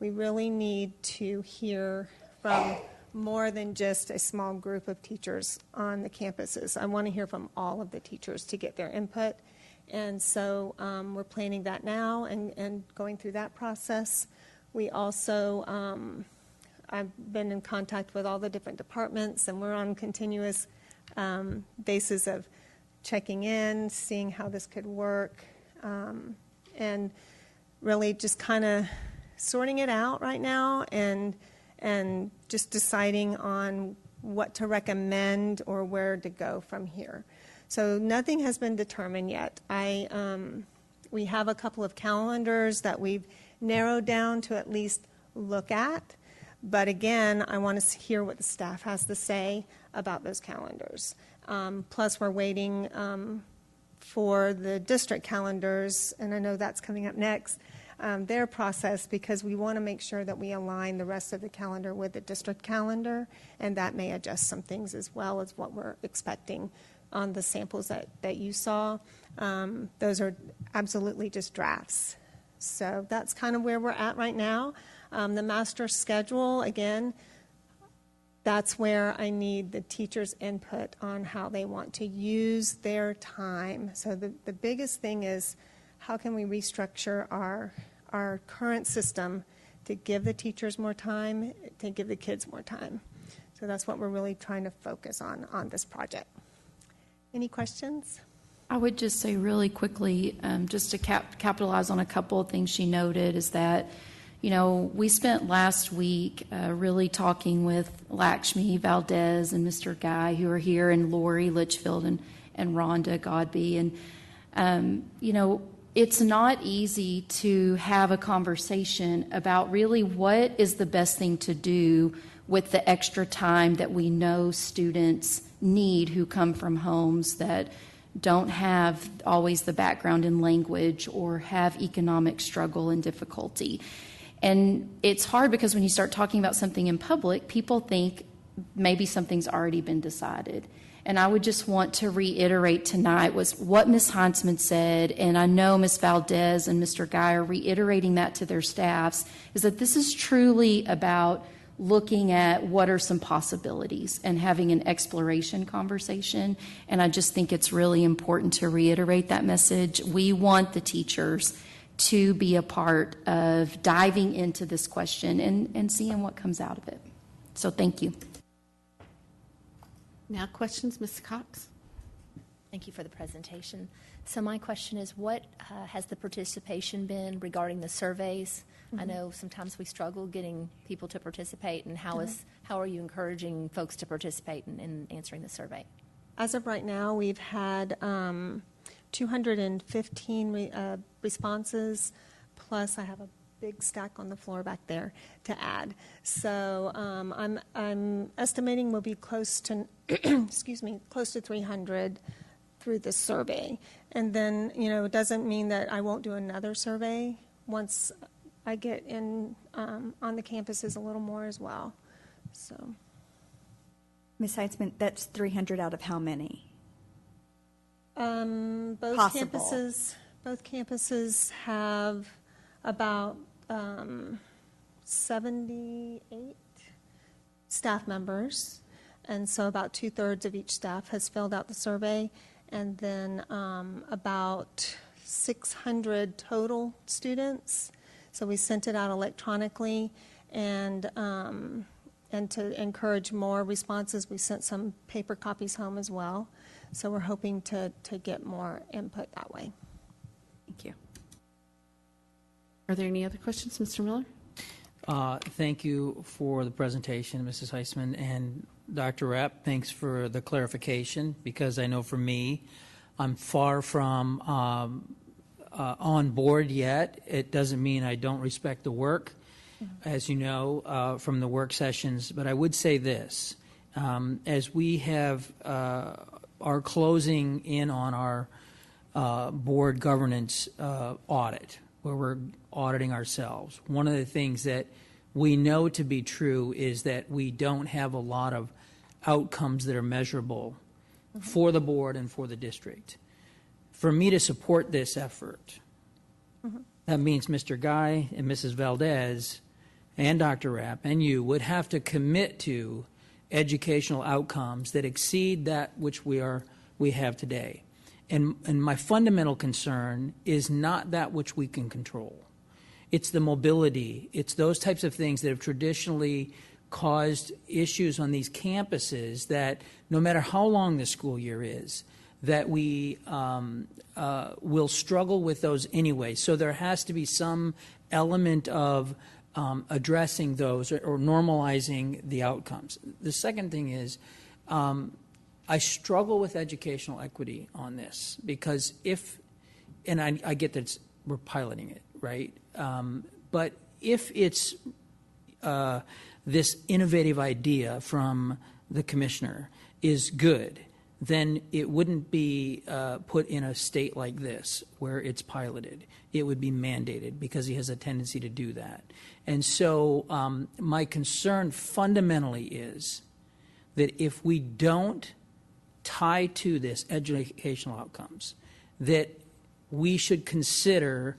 We really need to hear from more than just a small group of teachers on the campuses. I want to hear from all of the teachers to get their input. And so we're planning that now and going through that process. We also, I've been in contact with all the different departments, and we're on continuous basis of checking in, seeing how this could work, and really just kind of sorting it out right now and just deciding on what to recommend or where to go from here. So nothing has been determined yet. We have a couple of calendars that we've narrowed down to at least look at. But again, I want to hear what the staff has to say about those calendars. Plus, we're waiting for the district calendars, and I know that's coming up next, their process, because we want to make sure that we align the rest of the calendar with the district calendar, and that may adjust some things as well as what we're expecting on the samples that you saw. Those are absolutely just drafts. So that's kind of where we're at right now. The master schedule, again, that's where I need the teachers' input on how they want to use their time. So the biggest thing is, how can we restructure our current system to give the teachers more time, to give the kids more time? So that's what we're really trying to focus on this project. Any questions? I would just say really quickly, just to capitalize on a couple of things she noted, is that, you know, we spent last week really talking with Lakshmi Valdez and Mr. Guy, who are here, and Lori Litchfield and Rhonda Godby. And, you know, it's not easy to have a conversation about really what is the best thing to do with the extra time that we know students need who come from homes that don't have always the background in language or have economic struggle and difficulty. And it's hard because when you start talking about something in public, people think maybe something's already been decided. And I would just want to reiterate tonight was what Ms. Heinzman said, and I know Ms. Valdez and Mr. Guy are reiterating that to their staffs, is that this is truly about looking at what are some possibilities and having an exploration conversation. And I just think it's really important to reiterate that message. We want the teachers to be a part of diving into this question and seeing what comes out of it. So thank you. Now questions, Ms. Cox? Thank you for the presentation. So my question is, what has the participation been regarding the surveys? I know sometimes we struggle getting people to participate, and how are you encouraging folks to participate in answering the survey? As of right now, we've had 215 responses, plus I have a big stack on the floor back there to add. So I'm estimating we'll be close to close to 300 through the survey. And then, it doesn't mean that I won't do another survey once I get in on the campuses a little more as well. So, Ms. Heitzman, that's 300 out of how many? Both Possible. campuses have about 78 staff members, and so about 2/3 of each staff has filled out the survey, and then about 600 total students. So we sent it out electronically, and to encourage more responses, we sent some paper copies home as well. So we're hoping to get more input that way. Thank you. Are there any other questions, Mr. Miller? Thank you for the presentation, Mrs. Heisman, and Dr. Rapp, thanks for the clarification, because I know for me, I'm far from on board yet. It doesn't mean I don't respect the work, as you know, from the work sessions, but I would say this. As we have are closing in on our board governance audit, where we're auditing ourselves, one of the things that we know to be true is that we don't have a lot of outcomes that are measurable for the board and for the district. For me to support this effort, that means Mr. Guy and Mrs. Valdez and Dr. Rapp and you would have to commit to educational outcomes that exceed that which we have today. And my fundamental concern is not that which we can control. It's the mobility. It's those types of things that have traditionally caused issues on these campuses that no matter how long the school year is, that we will struggle with those anyway. So there has to be some element of addressing those or normalizing the outcomes. The second thing is I struggle with educational equity on this because and I get that we're piloting it, right? But if it's this innovative idea from the commissioner is good, then it wouldn't be put in a state like this where it's piloted. It would be mandated because he has a tendency to do that. And so my concern fundamentally is that if we don't tie to this educational outcomes, that we should consider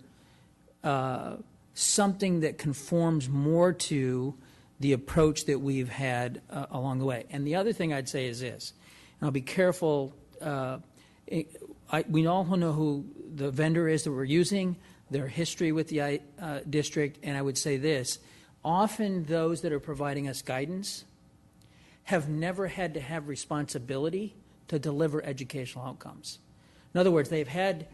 something that conforms more to the approach that we've had along the way. And the other thing I'd say is this, and I'll be careful, we all know who the vendor is that we're using, their history with the district, and I would say this, often those that are providing us guidance have never had to have responsibility to deliver educational outcomes. In other words, they've had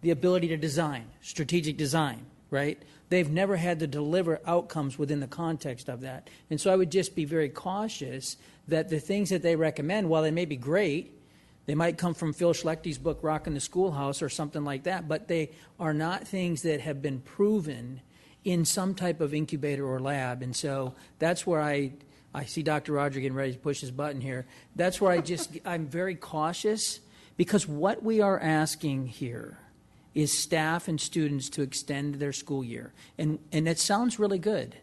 the ability to design, strategic design, right? They've never had to deliver outcomes within the context of that. And so I would just be very cautious that the things that they recommend, while they may be great, they might come from Phil Schlechty's book, Rockin' the Schoolhouse, or something like that, but they are not things that have been proven in some type of incubator or lab. And so that's where I see Dr. Roger getting ready to push his button here. That's where I'm very cautious, because what we are asking here is staff and students to extend their school year. And it sounds really good,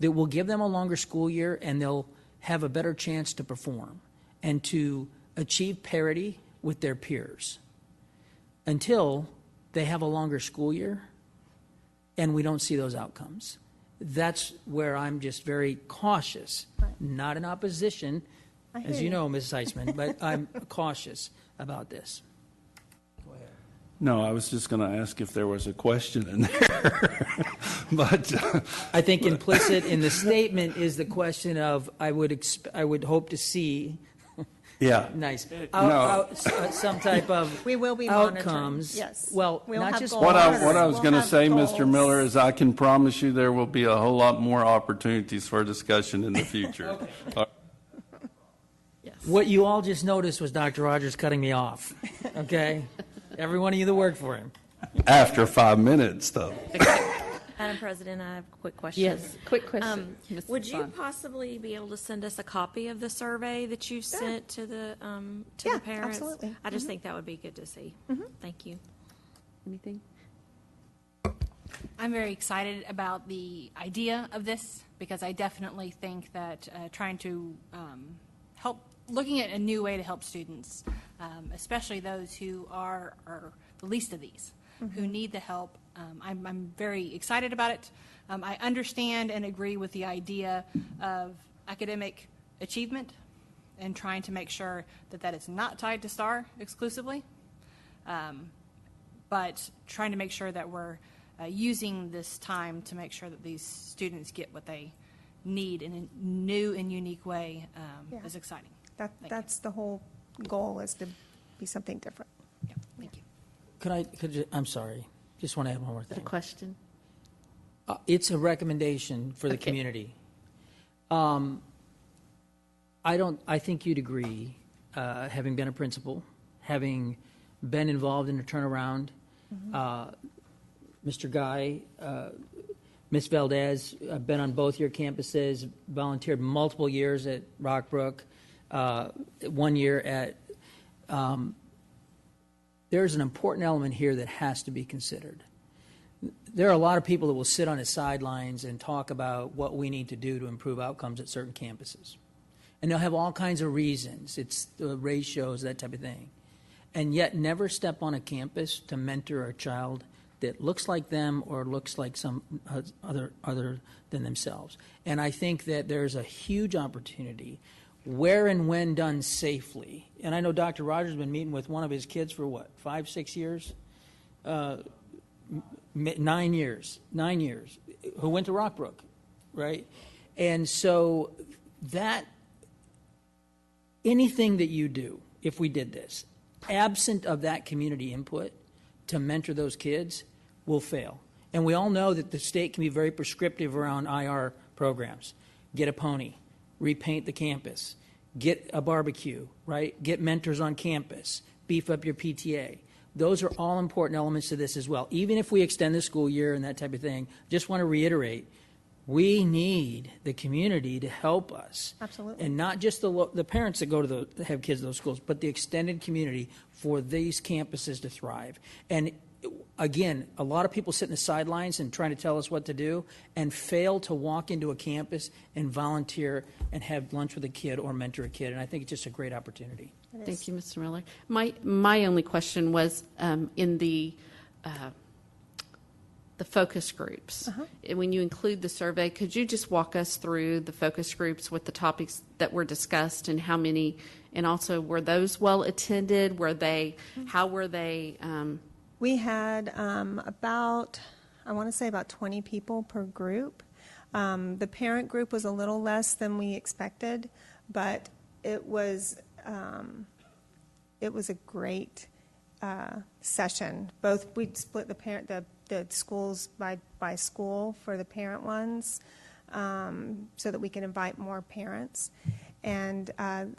that we'll give them a longer school year and they'll have a better chance to perform and to achieve parity with their peers until they have a longer school year and we don't see those outcomes. That's where I'm just very cautious, not in opposition, as you know, Mrs. Heitzman, but I'm cautious about this. No, I was just going to ask if there was a question in there. But I think implicit in the statement is the question of I would hope to see. Yeah. Nice. No. Some type of we will be outcomes. Yes. Well, we'll not just what I was going to say, goals. Mr. Miller, is I can promise you there will be a whole lot more opportunities for discussion in the future. Okay. What you all just noticed was Dr. Rogers cutting me off. Okay. Every one of you that worked for him. After 5 minutes, though. Madam President, I have a quick question. Yes, quick question. Mrs. Would you Bond. possibly be able to send us a copy of the survey that you sent to the parents? Absolutely. I just think that would be good to see. Thank you. Anything? I'm very excited about the idea of this because I definitely think that trying to help, looking at a new way to help students, especially those who are the least of these, who need the help. I'm very excited about it. I understand and agree with the idea of academic achievement and trying to make sure that that is not tied to STAR exclusively, but trying to make sure that we're using this time to make sure that these students get what they need in a new and unique way is exciting. That's the whole goal, is to be something different. Yeah, thank you. I'm sorry, just want to add one more thing. The question? It's a recommendation for the community. I think you'd agree, having been a principal, having been involved in a turnaround, Mr. Guy, Ms. Valdez, I've been on both your campuses, volunteered multiple years at Rockbrook, 1 year at, there's an important element here that has to be considered. There are a lot of people that will sit on the sidelines and talk about what we need to do to improve outcomes at certain campuses. And they'll have all kinds of reasons. It's the ratios, that type of thing. And yet never step on a campus to mentor a child that looks like them or looks like some other than themselves. And I think that there's a huge opportunity where and when done safely. And I know Dr. Rogers has been meeting with one of his kids for what, 5, 6 years? 9 years, who went to Rockbrook, right? And so that, anything that you do, if we did this, absent of that community input to mentor those kids, will fail. And we all know that the state can be very prescriptive around IR programs. Get a pony, repaint the campus, get a barbecue, right? Get mentors on campus, beef up your PTA. Those are all important elements to this as well. Even if we extend the school year and that type of thing, just want to reiterate, we need the community to help us. Absolutely. And not just the parents that go to have kids in those schools, but the extended community for these campuses to thrive. And again, a lot of people sit in the sidelines and trying to tell us what to do and fail to walk into a campus and volunteer and have lunch with a kid or mentor a kid. And I think it's just a great opportunity. Thank you, Mr. Miller. My only question was in the focus groups. When you include the survey, could you just walk us through the focus groups with the topics that were discussed and how many, and also were those well attended? Were they, how were they? We had about 20 people per group. The parent group was a little less than we expected, but it was a great session. Both, we split the schools by school for the parent ones, so that we can invite more parents. And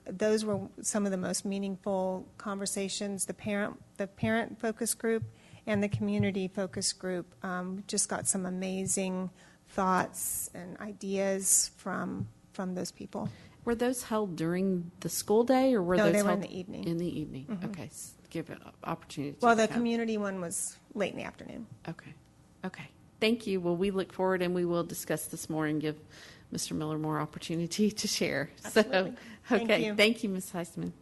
those were some of the most meaningful conversations. The parent focus group and the community focus group just got some amazing thoughts and ideas from those people. Were those held during the school day, or were No, those they were held in the evening. In the evening, okay. Give an opportunity. Well, to the come. community one was late in the afternoon. Okay. Thank you. Well, we look forward, and we will discuss this more and give Mr. Miller more opportunity to share. Absolutely. So, okay. Thank you. Ms. Heisman.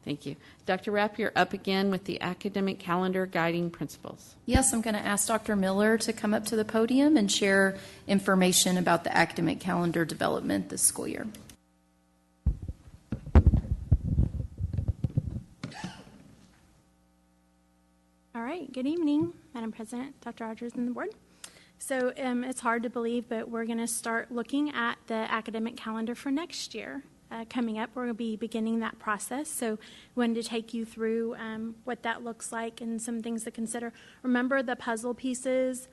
Thank you. Dr. Rapp, you're up again with the academic calendar guiding principles. Yes, I'm going to ask Dr. Miller to come up to the podium and share information about the academic calendar development this school year. All right, good evening, Madam President, Dr. Rogers, and the board. So it's hard to believe, but we're going to start looking at the academic calendar for next year. Coming up, we're going to be beginning that process. So we wanted to take you through what that looks like and some things to consider. Remember the puzzle pieces.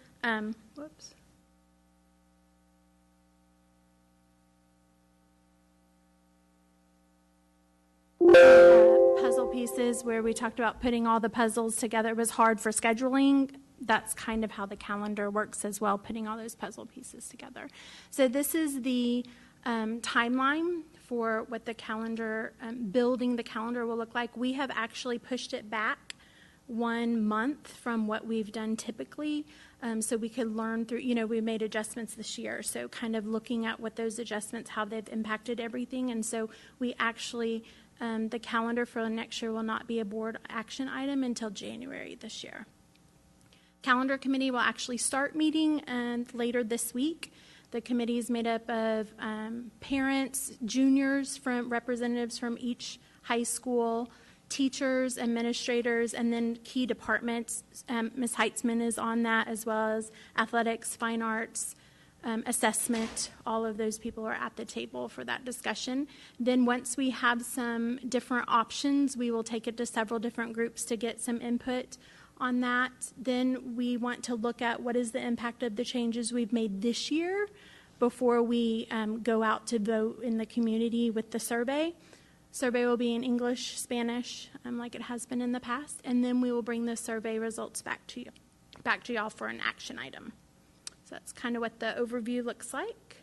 Puzzle pieces where we talked about putting all the puzzles together. It was hard for scheduling that's kind of how the calendar works as well, putting all those puzzle pieces together. So this is the timeline for what the calendar, building the calendar will look like. We have actually pushed it back 1 month from what we've done typically, so we could learn through, we made adjustments this year, so kind of looking at what those adjustments, how they've impacted everything, and so we actually, the calendar for next year will not be a board action item until January this year. Calendar committee will actually start meeting later this week. The committee is made up of parents, juniors, from representatives from each high school, teachers, administrators, and then key departments. Ms. Heitzman is on that, as well as athletics, fine arts, assessment. All of those people are at the table for that discussion. Then once we have some different options, we will take it to several different groups to get some input on that. Then we want to look at what is the impact of the changes we've made this year before we go out to vote in the community with the survey. Survey will be in English, Spanish, like it has been in the past, and then we will bring the survey results back to y'all for an action item. So that's kind of what the overview looks like.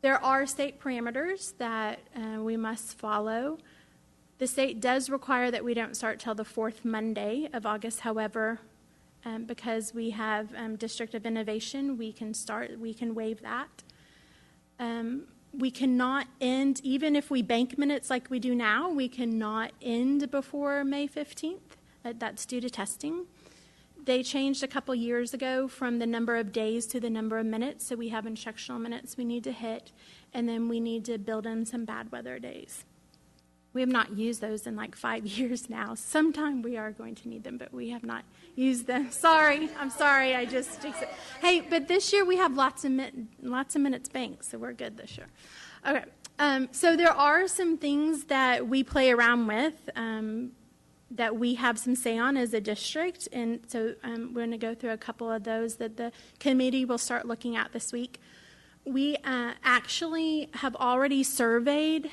There are state parameters that we must follow. The state does require that we don't start till the 4th Monday of August. However, because we have District of Innovation, we can waive that. We cannot end, even if we bank minutes like we do now, we cannot end before May 15th. That's due to testing. They changed a couple years ago from the number of days to the number of minutes, so we have instructional minutes we need to hit, and then we need to build in some bad weather days. We have not used those in like 5 years now. Sometime we are going to need them, but we have not used them. Sorry, I'm sorry. Hey, but this year we have lots of minutes banked, so we're good this year. Okay, so there are some things that we play around with that we have some say on as a district, and so we're going to go through a couple of those that the committee will start looking at this week. We actually have already surveyed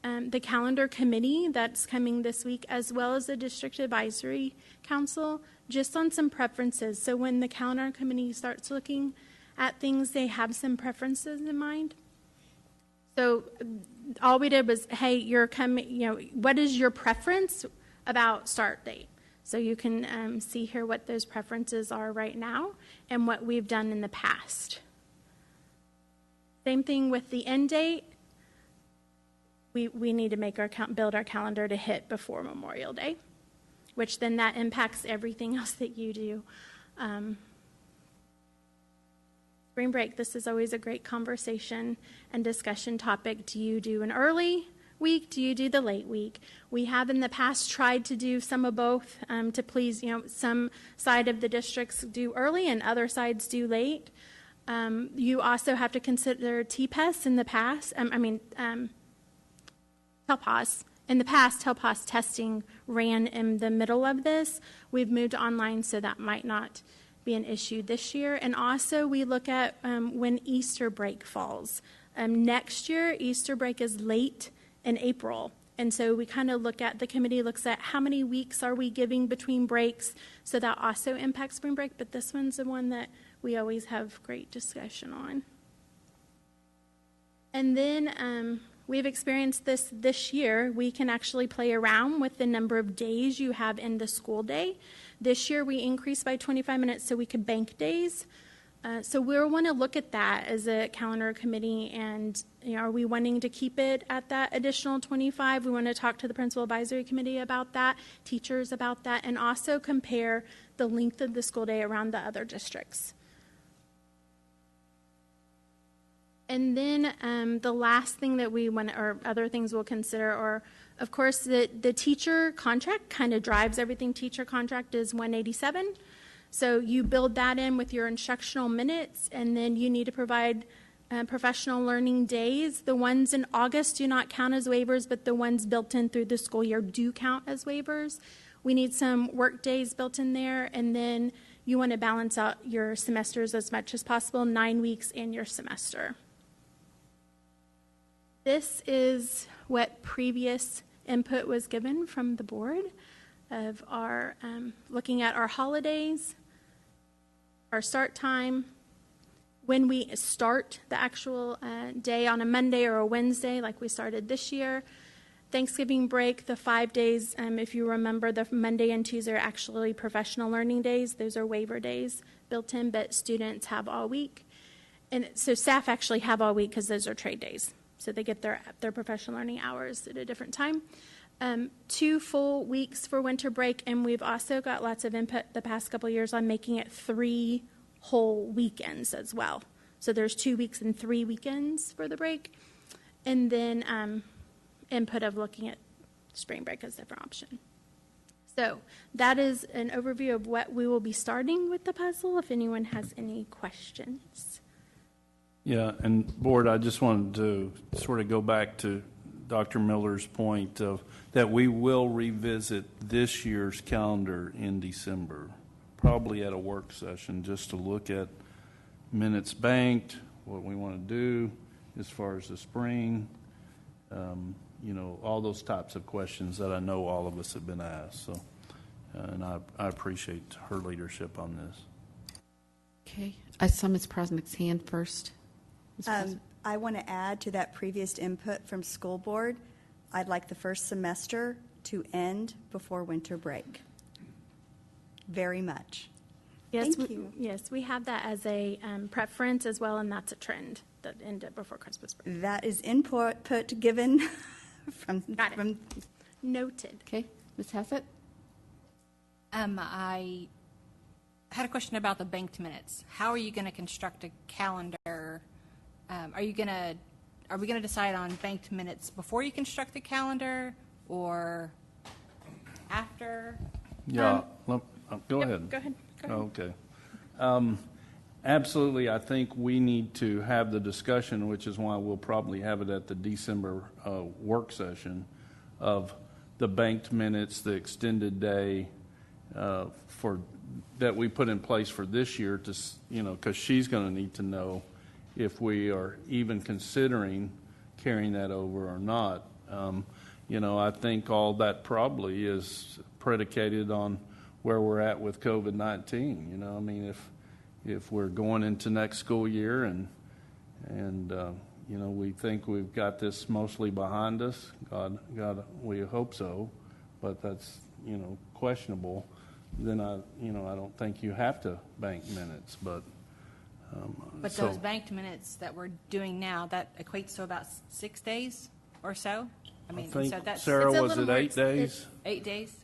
the calendar committee that's coming this week, as well as the district advisory council, just on some preferences. So when the calendar committee starts looking at things, they have some preferences in mind. So all we did was, hey, you're coming, what is your preference about start date? So you can see here what those preferences are right now and what we've done in the past. Same thing with the end date. We need to build our calendar to hit before Memorial Day, which then that impacts everything else that you do. Spring break, this is always a great conversation and discussion topic. Do you do an early week? Do you do the late week? We have in the past tried to do some of both to please, some side of the districts do early and other sides do late. You also have to consider TPES in the past. TELPAS. In the past, TELPAS testing ran in the middle of this. We've moved online, so that might not be an issue this year. And also, we look at when Easter break falls. Next year, Easter break is late in April. And so we kind of the committee looks at how many weeks are we giving between breaks, so that also impacts spring break. But this one's the one that we always have great discussion on. And then we've experienced this year. We can actually play around with the number of days you have in the school day. This year we increased by 25 minutes so we could bank days. So we'll want to look at that as a calendar committee, and are we wanting to keep it at that additional 25? We want to talk to the principal advisory committee about that, teachers about that, and also compare the length of the school day around the other districts. And then the last thing that we want, or other things we'll consider, are, of course, the teacher contract kind of drives everything. Teacher contract is $187. So you build that in with your instructional minutes, and then you need to provide professional learning days. The ones in August do not count as waivers, but the ones built in through the school year do count as waivers. We need some work days built in there, and then you want to balance out your semesters as much as possible, 9 weeks in your semester. This is what previous input was given from the board of our looking at our holidays. our start time, when we start the actual day on a Monday or a Wednesday like we started this year. Thanksgiving break, the 5 days, if you remember, the Monday and Tuesday are actually professional learning days. Those are waiver days built in, but students have all week. And so staff actually have all week because those are trade days. So they get their professional learning hours at a different time. 2 full weeks for winter break, and we've also got lots of input the past couple years on making it 3 whole weekends as well. So there's 2 weeks and 3 weekends for the break. And then input of looking at spring break as a different option. So that is an overview of what we will be starting with the puzzle, if anyone has any questions. Yeah, and Board, I just wanted to sort of go back to Dr. Miller's point of that we will revisit this year's calendar in December, probably at a work session, just to look at minutes banked, what we want to do as far as the spring, all those types of questions that I know all of us have been asked. So, and I appreciate her leadership on this. Okay, I saw Ms. Prosnick's hand first. I want to add to that previous input from school board. I'd like the first semester to end before winter break. Very much. Yes, Thank you. Yes, we have that as a preference as well, and that's a trend that ended before Christmas break. That is input given from Noted. Okay, Ms. Hassett? I had a question about the banked minutes. How are you going to construct a calendar? Are we going to decide on banked minutes before you construct the calendar or after? Yeah, go ahead. Go ahead. Okay. Absolutely, I think we need to have the discussion, which is why we'll probably have it at the December work session, of the banked minutes, the extended day that we put in place for this year, to because she's going to need to know if we are even considering carrying that over or not. I think all that probably is predicated on where we're at with COVID-19. I mean, if we're going into next school year and we think we've got this mostly behind us, God, we hope so, but that's questionable. Then I don't think you have to bank minutes, but. Those banked minutes that we're doing now, that equates to about 6 days or so. I mean, think, so that's Sarah, was it 8 days? 8 days.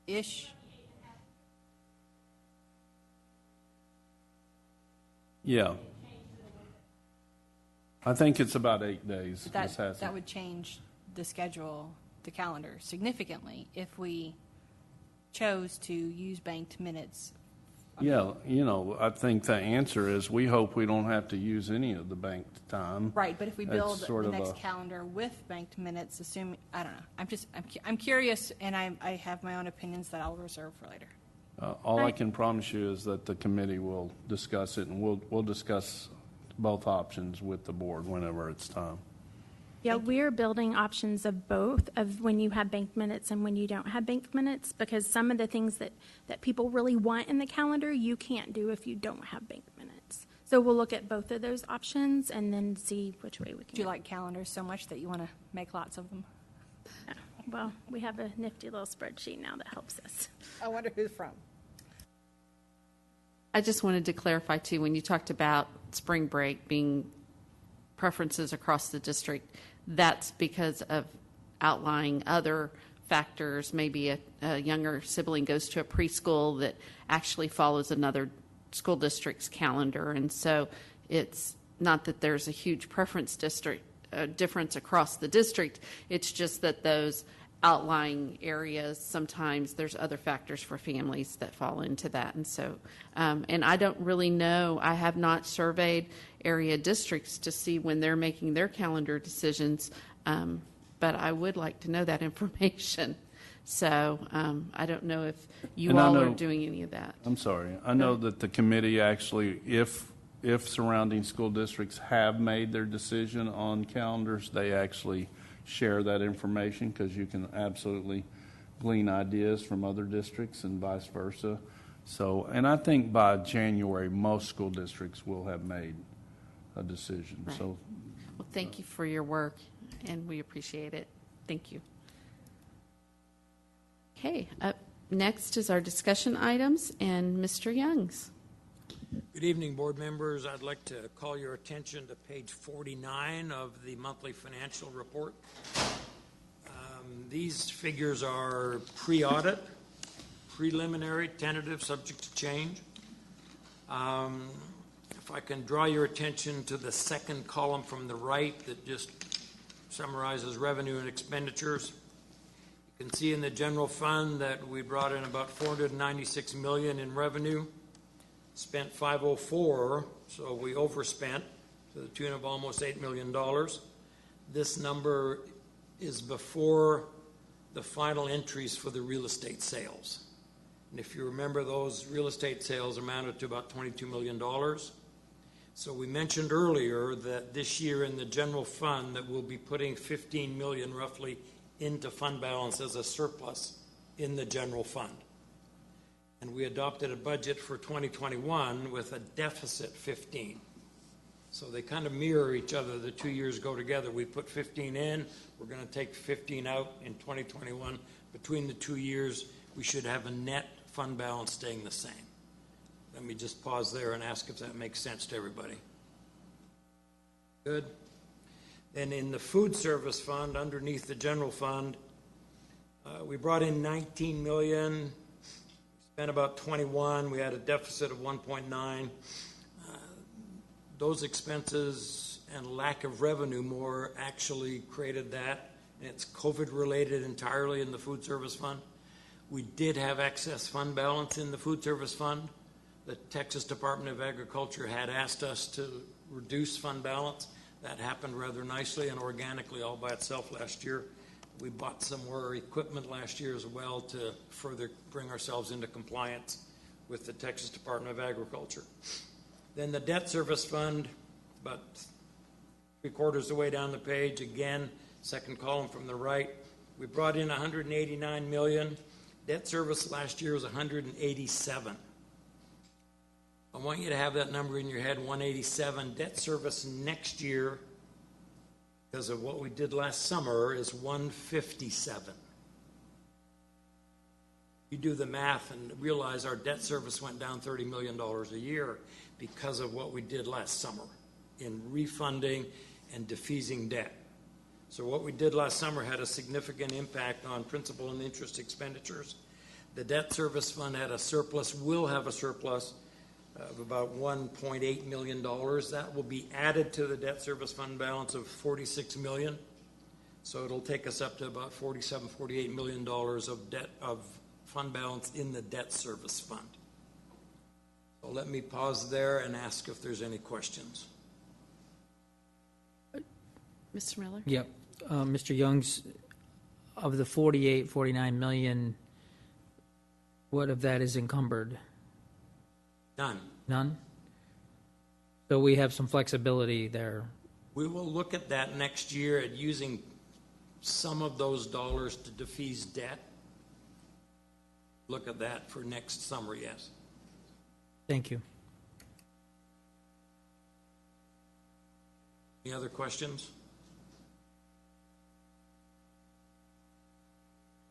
Ish. Yeah. I think it's about 8 days. That would change the schedule, the calendar, significantly if we chose to use banked minutes. Yeah, I think the answer is we hope we don't have to use any of the banked time. Right, but if we build the next calendar with banked minutes, I don't know. I'm curious, and I have my own opinions that I'll reserve for later. All I can promise you is that the committee will discuss it, and we'll discuss both options with the board whenever it's time. Yeah, we're building options of both, of when you have banked minutes and when you don't have banked minutes, because some of the things that people really want in the calendar, you can't do if you don't have banked minutes. So we'll look at both of those options and then see which way we can Do you go. like calendars so much that you want to make lots of them? Yeah. Well, we have a nifty little spreadsheet now that helps us. I wonder who's from. I just wanted to clarify, too, when you talked about spring break being preferences across the district, that's because of outlying other factors. Maybe a younger sibling goes to a preschool that actually follows another school district's calendar, and so it's not that there's a huge preference difference across the district. It's just that those outlying areas, sometimes there's other factors for families that fall into that. And so, and I don't really know, I have not surveyed area districts to see when they're making their calendar decisions, but I would like to know that information. So I don't know if you all are doing any of that. I'm sorry. I know that the committee actually, if surrounding school districts have made their decision on calendars, they actually share that information, because you can absolutely glean ideas from other districts and vice versa. So, and I think by January, most school districts will have made a decision. Right. So, Well, thank you for your work, and we appreciate it. Thank you. Okay, up next is our discussion items, and Mr. Youngs. Good evening, board members. I'd like to call your attention to page 49 of the monthly financial report. These figures are pre-audit, preliminary, tentative, subject to change. If I can draw your attention to the second column from the right that just summarizes revenue and expenditures. You can see in the general fund that we brought in about $496 million in revenue, spent $504, so we overspent to the tune of almost $8 million. This number is before the final entries for the real estate sales. And if you remember, those real estate sales amounted to about $22 million. So we mentioned earlier that this year in the general fund that we'll be putting $15 million roughly into fund balance as a surplus in the general fund. And we adopted a budget for 2021 with a deficit 15. So they kind of mirror each other. The 2 years go together. We put 15 in. We're going to take 15 out in 2021. Between the 2 years, we should have a net fund balance staying the same. Let me just pause there and ask if that makes sense to everybody. Good. Then in the food service fund, underneath the general fund, we brought in $19 million, spent about $21. We had a deficit of $1.9. Those expenses and lack of revenue more actually created that. And it's COVID related entirely in the food service fund. We did have excess fund balance in the food service fund. The Texas Department of Agriculture had asked us to reduce fund balance. That happened rather nicely and organically all by itself last year. We bought some more equipment last year as well to further bring ourselves into compliance with the Texas Department of Agriculture. Then the debt service fund, about 3/4 of the way down the page, again, second column from the right, we brought in $189 million. Debt service last year was $187. I want you to have that number in your head, 187. Debt service next year, because of what we did last summer, is 157. You do the math and realize our debt service went down $30 million a year because of what we did last summer in refunding and defeasing debt. So what we did last summer had a significant impact on principal and interest expenditures. The debt service fund had a surplus, will have a surplus of about $1.8 million. That will be added to the debt service fund balance of $46 million. So it'll take us up to about $47, $48 million of debt of fund balance in the debt service fund. So let me pause there and ask if there's any questions. Mr. Miller? Yep. Mr. Youngs, of the 49 million, what of that is encumbered? None. None? So we have some flexibility there. We will look at that next year at using some of those dollars to defease debt. Look at that for next summer, yes. Thank you. Any other questions?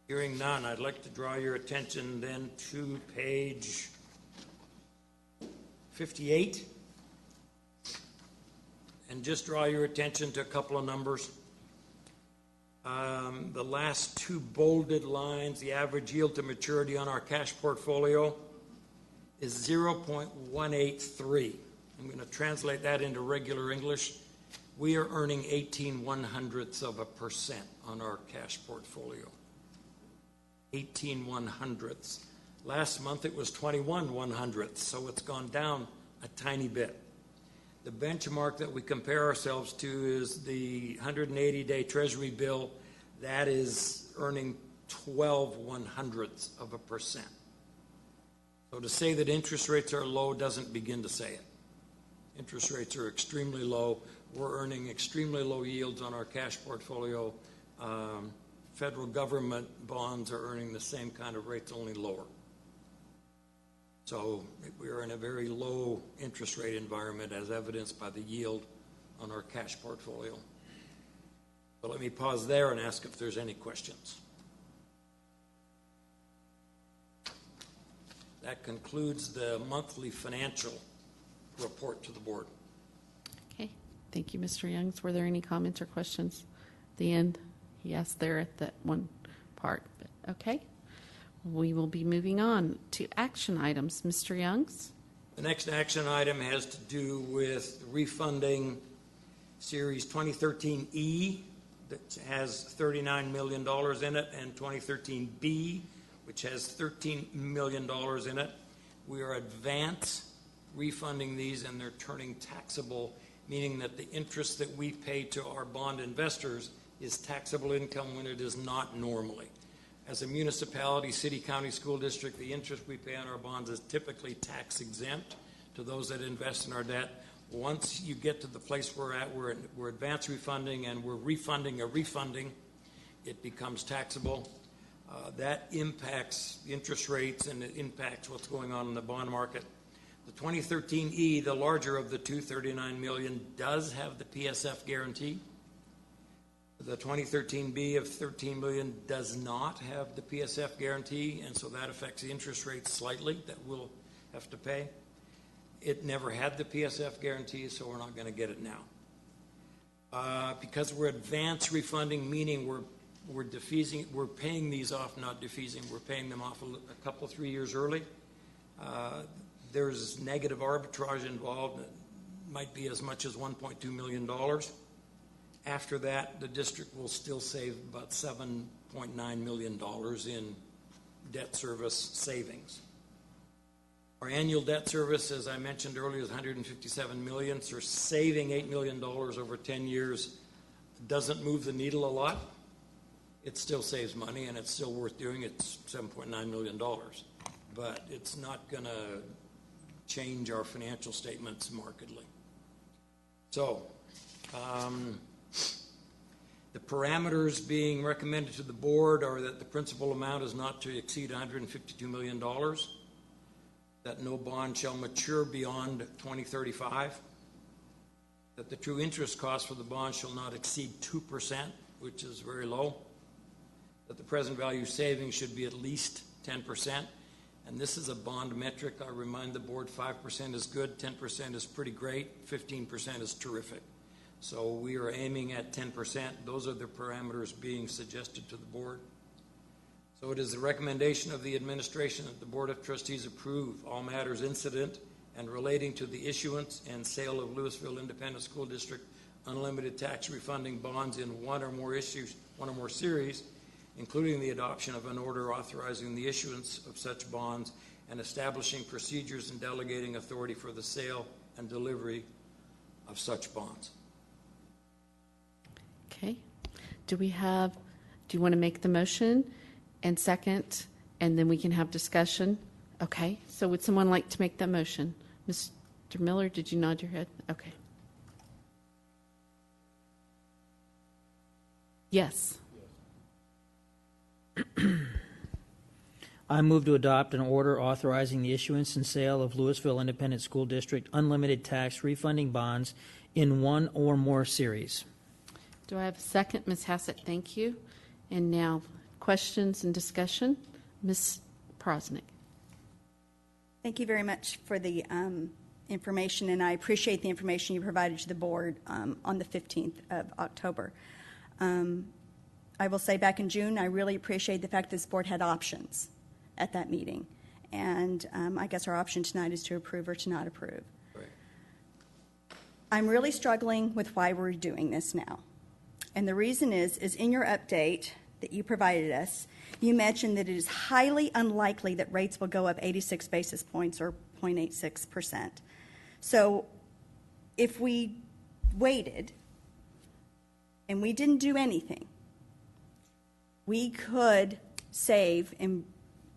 Hearing none, I'd like to draw your attention then to page 58. And just draw your attention to a couple of numbers. The last two bolded lines, the average yield to maturity on our cash portfolio is 0.183. I'm going to translate that into regular English. We are earning 0.18% on our cash portfolio. 0.18. Last month it was 0.21, so it's gone down a tiny bit. The benchmark that we compare ourselves to is the 180-day Treasury bill. That is earning 0.12%. So to say that interest rates are low doesn't begin to say it. Interest rates are extremely low. We're earning extremely low yields on our cash portfolio. Federal government bonds are earning the same kind of rates, only lower. So we're in a very low interest rate environment as evidenced by the yield on our cash portfolio. But let me pause there and ask if there's any questions. That concludes the monthly financial report to the board. Okay, thank you, Mr. Youngs. Were there any comments or questions at the end? He asked there at that one part, but okay. We will be moving on to action items. Mr. Youngs? The next action item has to do with refunding Series 2013E that has $39 million in it, and 2013B, which has $13 million in it. We are advance refunding these, and they're turning taxable, meaning that the interest that we pay to our bond investors is taxable income when it is not normally. As a municipality, city, county, school district, the interest we pay on our bonds is typically tax exempt to those that invest in our debt. Once you get to the place we're at, we're advance refunding and we're refunding a refunding, it becomes taxable. That impacts interest rates and it impacts what's going on in the bond market. The 2013E, the larger of the two, $39 million, does have the PSF guarantee. The 2013B of $13 million does not have the PSF guarantee, and so that affects the interest rate slightly that we'll have to pay. It never had the PSF guarantee, so we're not going to get it now. Because we're advance refunding, meaning we're paying these off, not defeasing. We're paying them off a couple, 3 years early. There's negative arbitrage involved. It might be as much as $1.2 million. After that, the district will still save about $7.9 million in debt service savings. Our annual debt service, as I mentioned earlier, is $157 million. So saving $8 million over 10 years doesn't move the needle a lot. It still saves money, and it's still worth doing. It's $7.9 million. But it's not going to change our financial statements markedly. So, the parameters being recommended to the board are that the principal amount is not to exceed $152 million, that no bond shall mature beyond 2035, that the true interest cost for the bond shall not exceed 2%, which is very low, that the present value savings should be at least 10%, and this is a bond metric. I remind the board 5% is good, 10% is pretty great, 15% is terrific. So we are aiming at 10%. Those are the parameters being suggested to the board. So it is the recommendation of the administration that the Board of Trustees approve all matters incident and relating to the issuance and sale of Lewisville Independent School District unlimited tax refunding bonds in one or more series, including the adoption of an order authorizing the issuance of such bonds and establishing procedures and delegating authority for the sale and delivery of such bonds. Okay. Do you want to make the motion and second, and then we can have discussion? Okay. So would someone like to make that motion? Mr. Miller, did you nod your head? Okay. Yes. I move to adopt an order authorizing the issuance and sale of Lewisville Independent School District unlimited tax refunding bonds in one or more series. Do I have a second? Ms. Hassett, thank you. And now, questions and discussion? Ms. Prosnick. Thank you very much for the information, and I appreciate the information you provided to the board on the 15th of October. I will say back in June, I really appreciate the fact that this board had options at that meeting. And I guess our option tonight is to approve or to not approve. Right. I'm really struggling with why we're doing this now. And the reason is in your update that you provided us, you mentioned that it is highly unlikely that rates will go up 86 basis points or 0.86%. So if we waited and we didn't do anything, we could save, and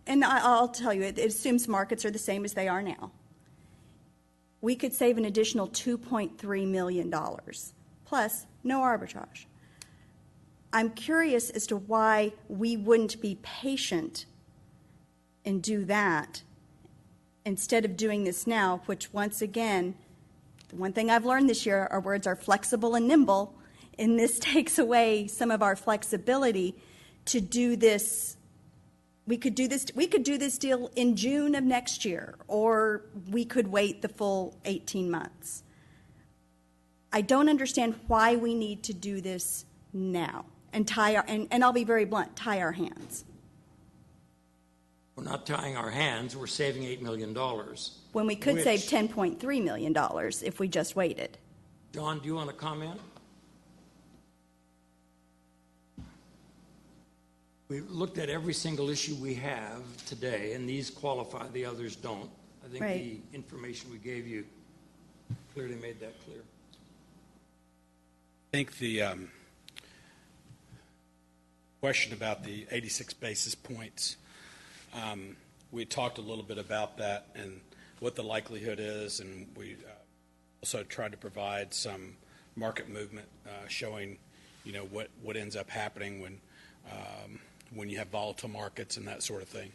I'll tell you, it assumes markets are the same as they are now. We could save an additional $2.3 million, plus no arbitrage. I'm curious as to why we wouldn't be patient and do that instead of doing this now, which once again, the one thing I've learned this year, our words are flexible and nimble, and this takes away some of our flexibility to do this. We could do this deal in June of next year, or we could wait the full 18 months. I don't understand why we need to do this now and and I'll be very blunt, tie our hands. We're not tying our hands, we're saving $8 million. When we could save $10.3 million if we just waited. John, do you want to comment? We looked at every single issue we have today, and these qualify, the others don't. I think the information we gave you clearly made that clear. I think the question about the 86 basis points, we talked a little bit about that and what the likelihood is, and we also tried to provide some market movement showing, what ends up happening when you have volatile markets and that sort of thing.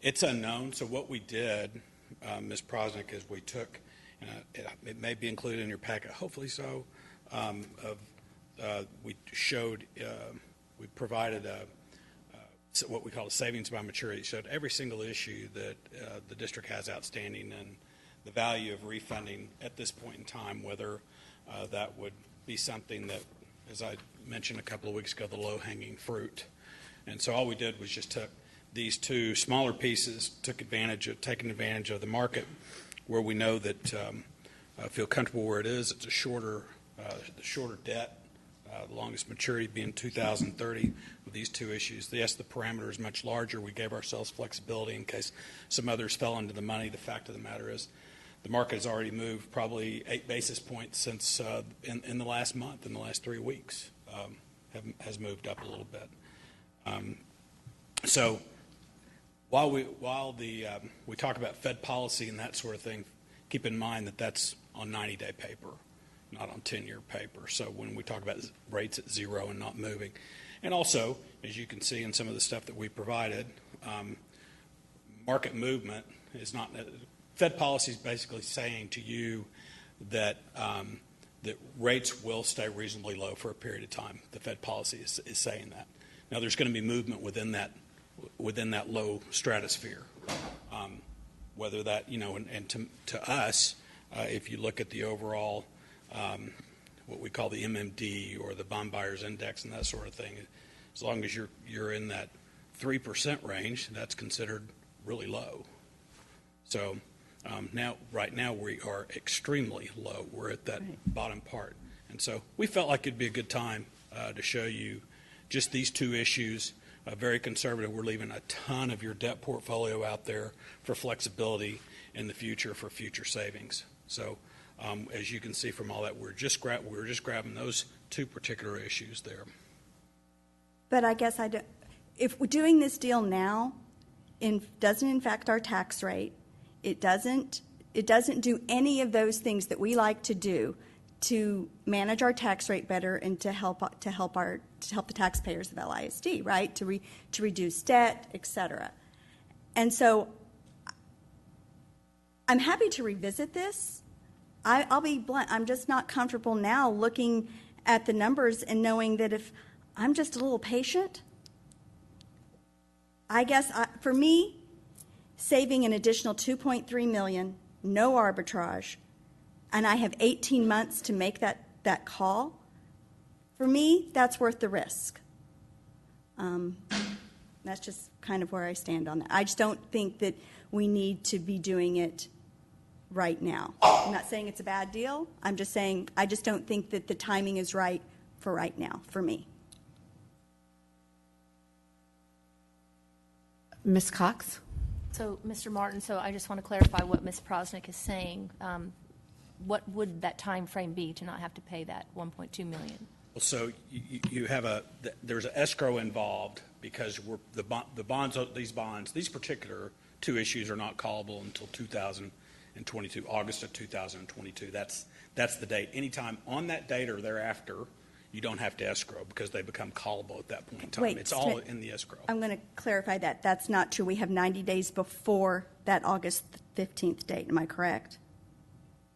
It's unknown. So what we did, Ms. Prosnick, is we took, and it may be included in your packet, hopefully so. We showed, we provided what we call a savings by maturity. It showed every single issue that the district has outstanding and the value of refunding at this point in time, whether that would be something that, as I mentioned a couple of weeks ago, the low-hanging fruit. And so all we did was just took these two smaller pieces, taking advantage of the market where we know that feel comfortable where it is. It's a shorter debt, the longest maturity being 2030 with these two issues. Yes, the parameter is much larger. We gave ourselves flexibility in case some others fell into the money. The fact of the matter is the market has already moved probably 8 basis points since in the last month, in the last 3 weeks, has moved up a little bit. So while we talk about Fed policy and that sort of thing, keep in mind that that's on 90-day paper, not on 10-year paper. So when we talk about rates at zero and not moving, and also, as you can see in some of the stuff that we provided, market movement is not. Fed policy is basically saying to you that that rates will stay reasonably low for a period of time. The Fed policy is saying that. Now, there's going to be movement within that low stratosphere. Whether that, and to us, if you look at the overall, what we call the MMD or the bond buyers index and that sort of thing, as long as you're in that 3% range, that's considered really low. So right now we are extremely low. We're at that bottom part. And so we felt like it'd be a good time to show you just these two issues, very conservative. We're leaving a ton of your debt portfolio out there for flexibility in the future for future savings. So as you can see from all that, we're just grabbing those two particular issues there. But I guess if we're doing this deal now, doesn't affect our tax rate. It doesn't do any of those things that we like to do to manage our tax rate better and to help the taxpayers of LISD, right? To reduce debt, et cetera. And so I'm happy to revisit this. I'll be blunt. I'm just not comfortable now looking at the numbers and knowing that if I'm just a little patient, I guess for me, saving an additional $2.3 million, no arbitrage, and I have 18 months to make that call, for me, that's worth the risk. That's just kind of where I stand on that. I just don't think that we need to be doing it right now. I'm not saying it's a bad deal. I'm just saying I just don't think that the timing is right for right now, for me. Ms. Cox? So, Mr. Martin, I just want to clarify what Ms. Prosnick is saying. What would that time frame be to not have to pay that $1.2 million? Well, so you have there's an escrow involved because these particular two issues are not callable until 2022, August of 2022. That's the date. Anytime on that date or thereafter, You don't have to escrow because they become callable at that point in time. Wait, It's all in the escrow. I'm going to clarify that. That's not true. We have 90 days before that August 15th date. Am I correct?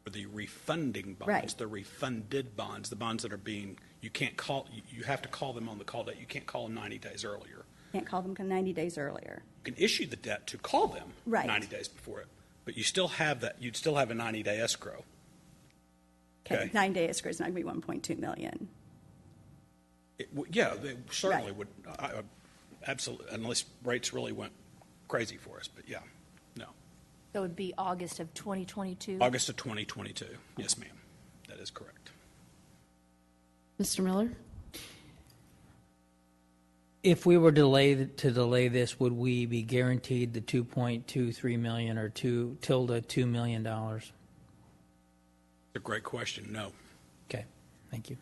For the refunding bonds, Right. the refunded bonds, the bonds that are being, you can't call, you have to call them on the call date. You can't call them 90 days earlier. Can't call them 90 days earlier. You can issue the debt to call them Right. 90 days before it, but you still have that, you'd still have a 90-day escrow. Okay, 9-day escrow is not going to be 1.2 million. Yeah, they certainly would, absolutely, unless rates really went crazy for us, but yeah, no. So it would be August of 2022? August of 2022, yes, ma'am, that is correct. Mr. Miller? If we were to delay this, would we be guaranteed the 2.23 million or $2 million? It's a great question, no. Okay, thank you.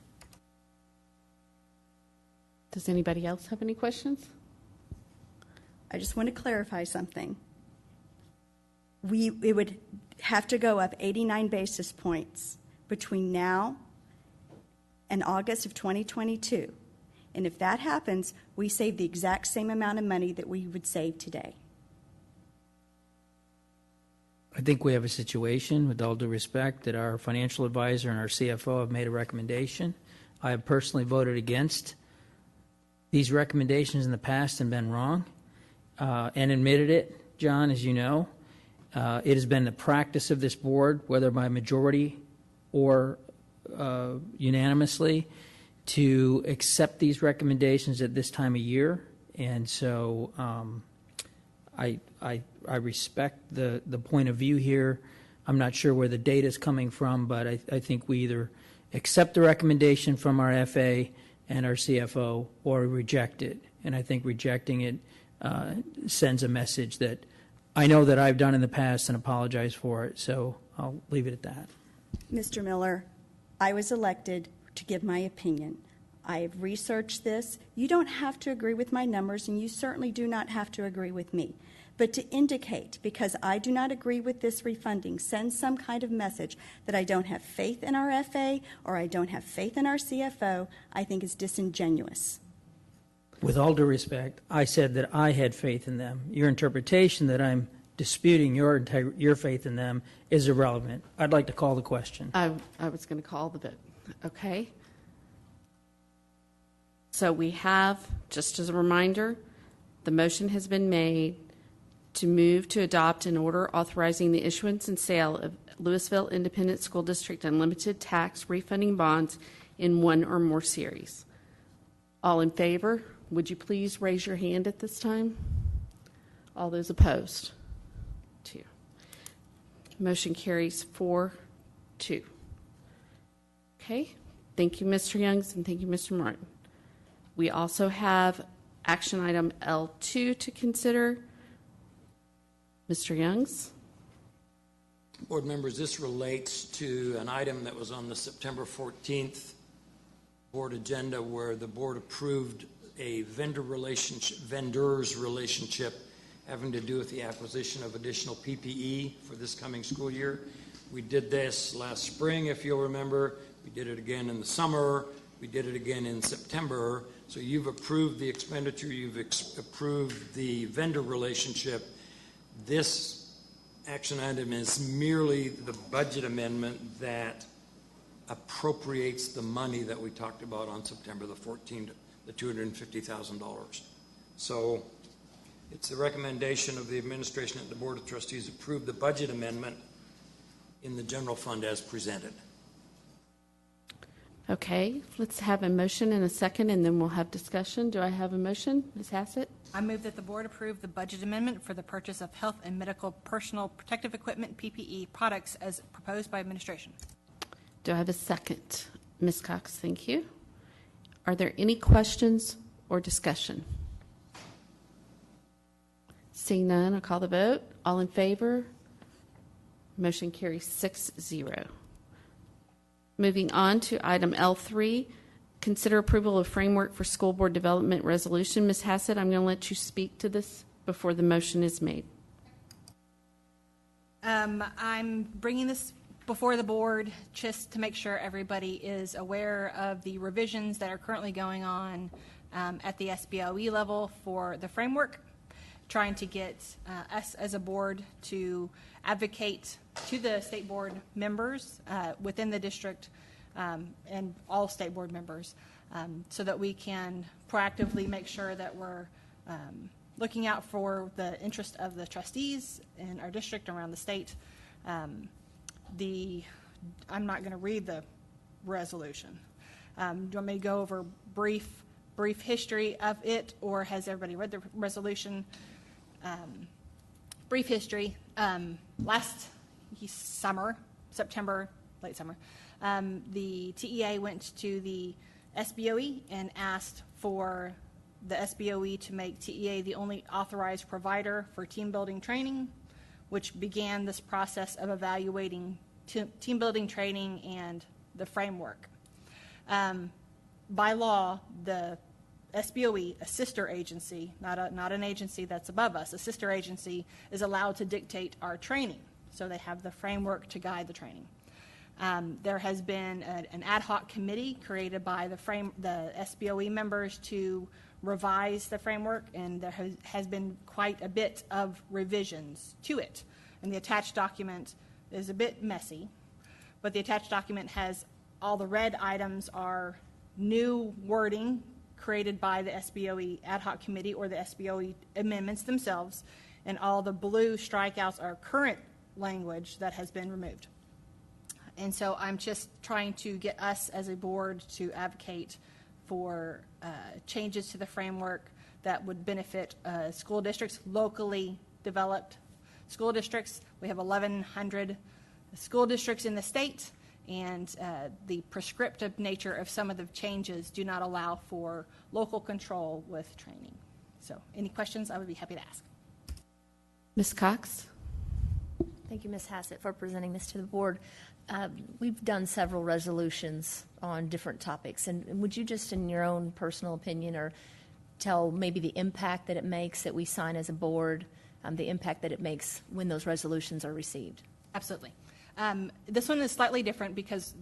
Does anybody else have any questions? I just want to clarify something. It would have to go up 89 basis points between now and August of 2022. And if that happens, we save the exact same amount of money that we would save today. I think we have a situation, with all due respect, that our financial advisor and our CFO have made a recommendation. I have personally voted against these recommendations in the past and been wrong, and admitted it, John, as you know. It has been the practice of this board, whether by majority or unanimously, to accept these recommendations at this time of year. And so I respect the point of view here. I'm not sure where the data is coming from, but I think we either accept the recommendation from our FA and our CFO or reject it. And I think rejecting it sends a message that I know that I've done in the past and apologize for it. So I'll leave it at that. Mr. Miller, I was elected to give my opinion. I have researched this. You don't have to agree with my numbers, and you certainly do not have to agree with me. But to indicate, because I do not agree with this refunding, send some kind of message that I don't have faith in our FA or I don't have faith in our CFO, I think is disingenuous. With all due respect, I said that I had faith in them. Your interpretation that I'm disputing your faith in them is irrelevant. I'd like to call the question. I was going to call the vote. Okay. So we have, just as a reminder, the motion has been made to move to adopt an order authorizing the issuance and sale of Lewisville Independent School District unlimited tax refunding bonds in one or more series. All in favor, would you please raise your hand at this time? All those opposed? 2. Motion carries 4-2. Okay. Thank you, Mr. Youngs, and thank you, Mr. Martin. We also have action item L2 to consider. Mr. Youngs? Board members, this relates to an item that was on the September 14th board agenda where the board approved a vendor's relationship having to do with the acquisition of additional PPE for this coming school year. We did this last spring, if you'll remember. We did it again in the summer. We did it again in September. So you've approved the expenditure. You've approved the vendor relationship. This action item is merely the budget amendment that appropriates the money that we talked about on September the 14th, the $250,000. So it's the recommendation of the administration that the Board of Trustees approve the budget amendment in the general fund as presented. Okay, let's have a motion and a second, and then we'll have discussion. Do I have a motion? Ms. Hassett? I move that the board approve the budget amendment for the purchase of health and medical personal protective equipment, PPE, products as proposed by administration. Do I have a second? Ms. Cox, thank you. Are there any questions or discussion? Seeing none, I'll call the vote. All in favor? Motion carries 6-0. Moving on to item L3, consider approval of framework for school board development resolution. Ms. Hassett, I'm going to let you speak to this before the motion is made. I'm bringing this before the board just to make sure everybody is aware of the revisions that are currently going on at the SBOE level for the framework, trying to get us as a board to advocate to the state board members within the district and all state board members so that we can proactively make sure that we're looking out for the interest of the trustees in our district around the state. I'm not going to read the resolution. Do you want me to go over brief history of it, or has everybody read the resolution? Brief history. Last summer, September, late summer, the TEA went to the SBOE and asked for the SBOE to make TEA the only authorized provider for team building training, which began this process of evaluating team building training and the framework. By law, the SBOE, a sister agency, not an agency that's above us, a sister agency is allowed to dictate our training. So they have the framework to guide the training. There has been an ad hoc committee created by the SBOE members to revise the framework, and there has been quite a bit of revisions to it. And the attached document is a bit messy, but the attached document has all the red items are new wording created by the SBOE ad hoc committee or the SBOE amendments themselves, and all the blue strikeouts are current language that has been removed. And so I'm just trying to get us as a board to advocate for changes to the framework that would benefit school districts, locally developed school districts. We have 1,100 school districts in the state, and the prescriptive nature of some of the changes do not allow for local control with training. So any questions, I would be happy to ask. Ms. Cox? Thank you, Ms. Hassett, for presenting this to the board. We've done several resolutions on different topics, and would you just, in your own personal opinion, or tell maybe the impact that it makes that we sign as a board, the impact that it makes when those resolutions are received? Absolutely. This one is slightly different because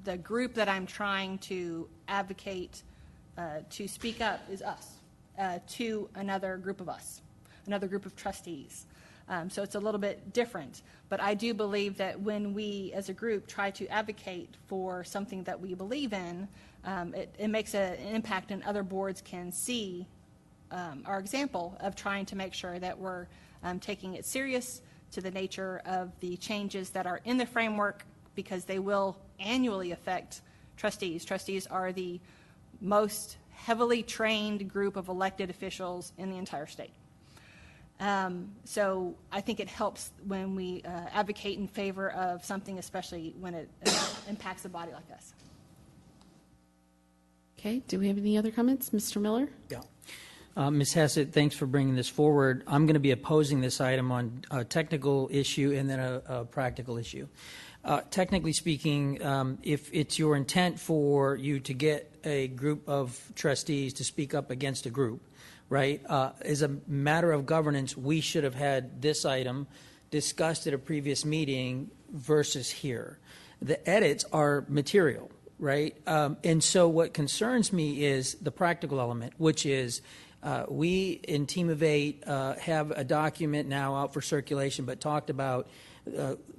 the group that I'm trying to advocate to speak up is us, to another group of us, another group of trustees. So it's a little bit different. But I do believe that when we as a group try to advocate for something that we believe in, it makes an impact, and other boards can see our example of trying to make sure that we're taking it serious to the nature of the changes that are in the framework, because they will annually affect trustees. Trustees are the most heavily trained group of elected officials in the entire state. So I think it helps when we advocate in favor of something, especially when it impacts a body like us. Okay, do we have any other comments? Mr. Miller? Yeah. Ms. Hassett, thanks for bringing this forward. I'm going to be opposing this item on a technical issue and then a practical issue. Technically speaking, if it's your intent for you to get a group of trustees to speak up against a group, right, as a matter of governance, we should have had this item discussed at a previous meeting versus here. The edits are material, right? And so what concerns me is the practical element, which is we in Team of 8 have a document now out for circulation, but talked about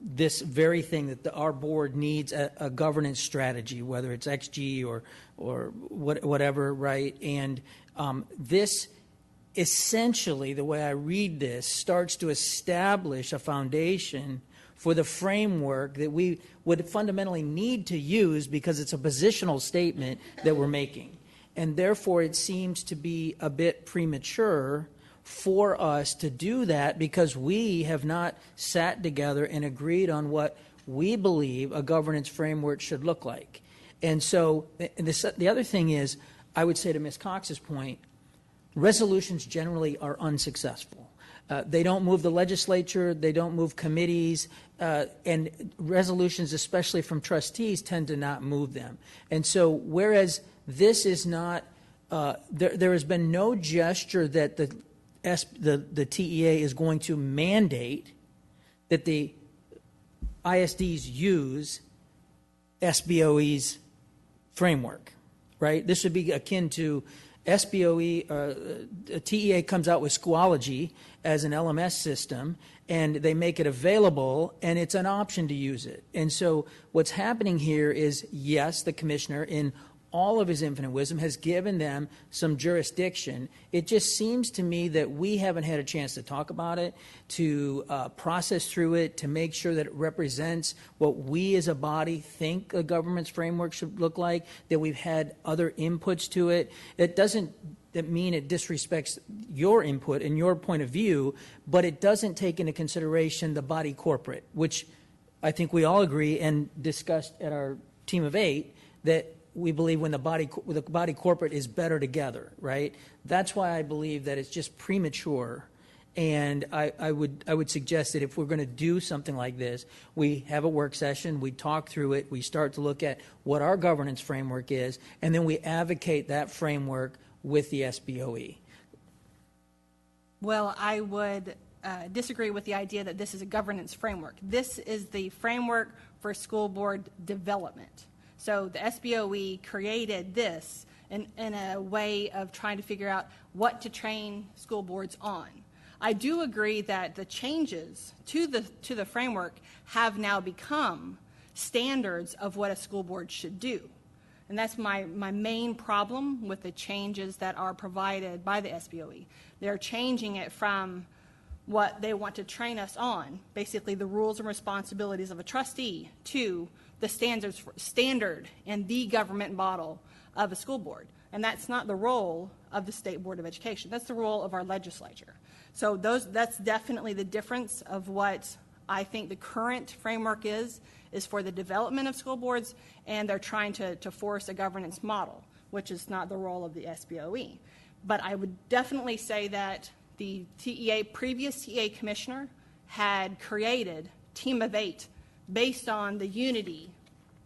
this very thing that our board needs a governance strategy, whether it's XG or whatever, right? And this essentially, the way I read this, starts to establish a foundation for the framework that we would fundamentally need to use, because it's a positional statement that we're making. And therefore, it seems to be a bit premature for us to do that, because we have not sat together and agreed on what we believe a governance framework should look like. And so the other thing is, I would say to Ms. Cox's point, resolutions generally are unsuccessful. They don't move the legislature, they don't move committees, and resolutions, especially from trustees, tend to not move them. And so whereas this is not, there has been no gesture that the TEA is going to mandate that the ISDs use SBOE's framework, right? This would be akin to SBOE, TEA comes out with Schoology as an LMS system, and they make it available, and it's an option to use it. And so what's happening here is, yes, the commissioner, in all of his infinite wisdom, has given them some jurisdiction. It just seems to me that we haven't had a chance to talk about it, to process through it, to make sure that it represents what we as a body think a government's framework should look like, that we've had other inputs to it. It doesn't mean it disrespects your input and your point of view, but it doesn't take into consideration the body corporate, which I think we all agree and discussed at our team of 8, that we believe when the body corporate is better together, right? That's why I believe that it's just premature. And I would suggest that if we're going to do something like this, we have a work session, we talk through it, we start to look at what our governance framework is, and then we advocate that framework with the SBOE. Well, I would disagree with the idea that this is a governance framework. This is the framework for school board development. So the SBOE created this in a way of trying to figure out what to train school boards on. I do agree that the changes to the framework have now become standards of what a school board should do. And that's my main problem with the changes that are provided by the SBOE. They're changing it from what they want to train us on, basically the rules and responsibilities of a trustee, to the standard and the government model of a school board. And that's not the role of the State Board of Education. That's the role of our legislature. So that's definitely the difference of what I think the current framework is for the development of school boards, and they're trying to force a governance model, which is not the role of the SBOE. But I would definitely say that the previous TEA commissioner had created Team of 8 based on the unity.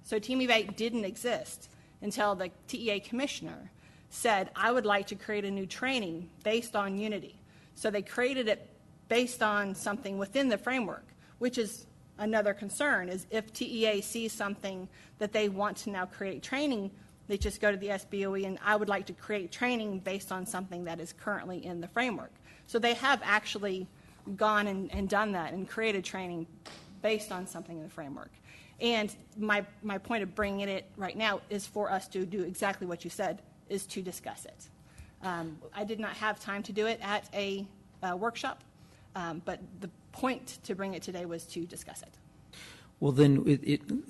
So Team of 8 didn't exist until the TEA commissioner said, I would like to create a new training based on unity. So they created it based on something within the framework, which is another concern, is if TEA sees something that they want to now create training, they just go to the SBOE and I would like to create training based on something that is currently in the framework. So they have actually gone and done that and created training based on something in the framework. And my point of bringing it right now is for us to do exactly what you said, is to discuss it. I did not have time to do it at a workshop, but the point to bring it today was to discuss it. Well, then,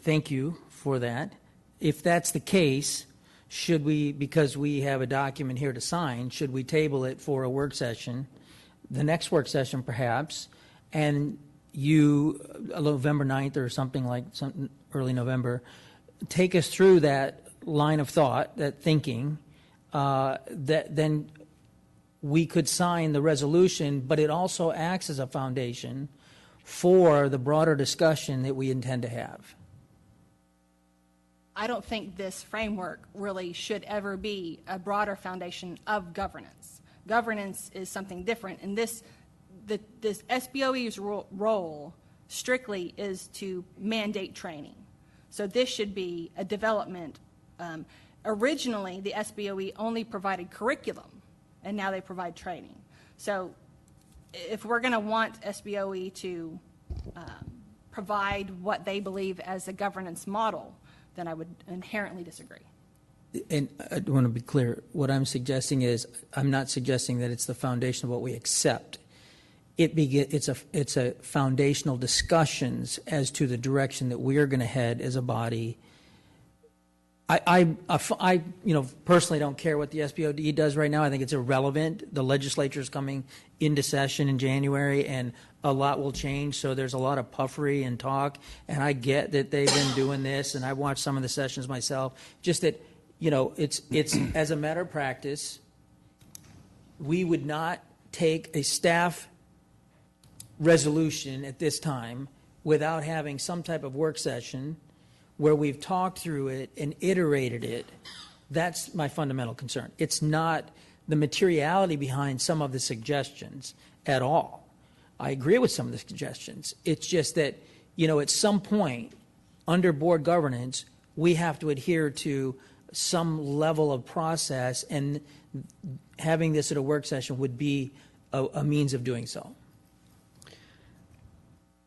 thank you for that. If that's the case, should we, because we have a document here to sign, should we table it for a work session, the next work session perhaps, and you, November 9th or something early November, take us through that line of thought, that thinking, that then we could sign the resolution, but it also acts as a foundation for the broader discussion that we intend to have. I don't think this framework really should ever be a broader foundation of governance. Governance is something different, and this SBOE's role strictly is to mandate training. So this should be a development. Originally, the SBOE only provided curriculum, and now they provide training. So if we're going to want SBOE to provide what they believe as a governance model, then I would inherently disagree. And I want to be clear. What I'm suggesting is, I'm not suggesting that it's the foundation of what we accept. It's a foundational discussions as to the direction that we are going to head as a body. I personally don't care what the SBOE does right now. I think it's irrelevant. The legislature is coming into session in January, and a lot will change. So there's a lot of puffery and talk. And I get that they've been doing this, and I watched some of the sessions myself. Just that, it's as a matter of practice, we would not take a staff resolution at this time without having some type of work session where we've talked through it and iterated it. That's my fundamental concern. It's not the materiality behind some of the suggestions at all. I agree with some of the suggestions. It's just that at some point, under board governance, we have to adhere to some level of process, and having this at a work session would be a means of doing so.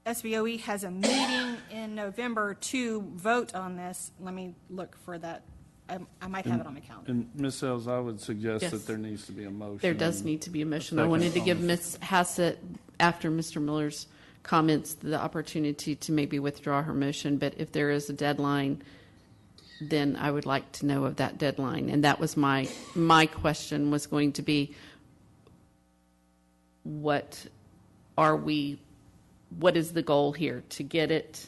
SBOE has a meeting in November to vote on this. Let me look for that. I might have it on my calendar. And Ms. Sells, I would suggest Yes. that there needs to be a motion. There does need to be a motion. I second wanted to on give the- Ms. Hassett, after Mr. Miller's comments, the opportunity to maybe withdraw her motion, but if there is a deadline, then I would like to know of that deadline. And that was my question was going to be, what is the goal here? To get it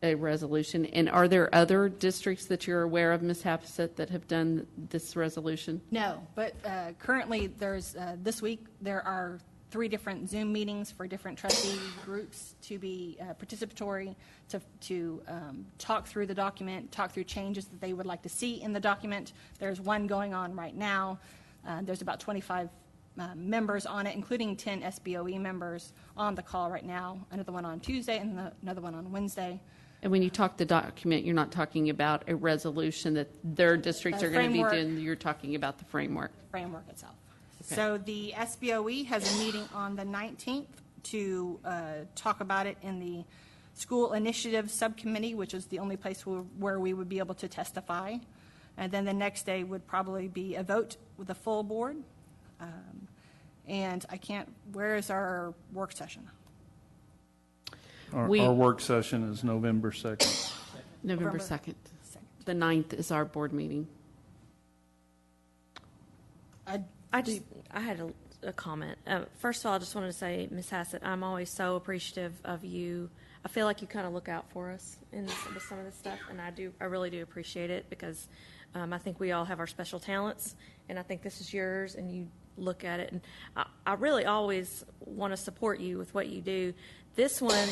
a resolution? And are there other districts that you're aware of, Ms. Hassett, that have done this resolution? No, but currently there's, this week, there are 3 different Zoom meetings for different trustee groups to be participatory, to talk through the document, talk through changes that they would like to see in the document. There's one going on right now. There's about 25 members on it, including 10 SBOE members on the call right now. Another one on Tuesday and another one on Wednesday. And when you talk the document, you're not talking about a resolution that their districts are going to be doing. You're talking about the framework. Framework itself. Okay. So the SBOE has a meeting on the 19th to talk about it in the School Initiative Subcommittee, which is the only place where we would be able to testify. And then the next day would probably be a vote with the full board. And where is our work session? Our work session is November 2nd. November 2nd. The 9th is our board meeting. I had a comment. First of all, I just wanted to say, Ms. Hassett, I'm always so appreciative of you. I feel like you kind of look out for us with some of this stuff, and I really do appreciate it, because I think we all have our special talents, and I think this is yours, and you look at it, and I really always want to support you with what you do. This one,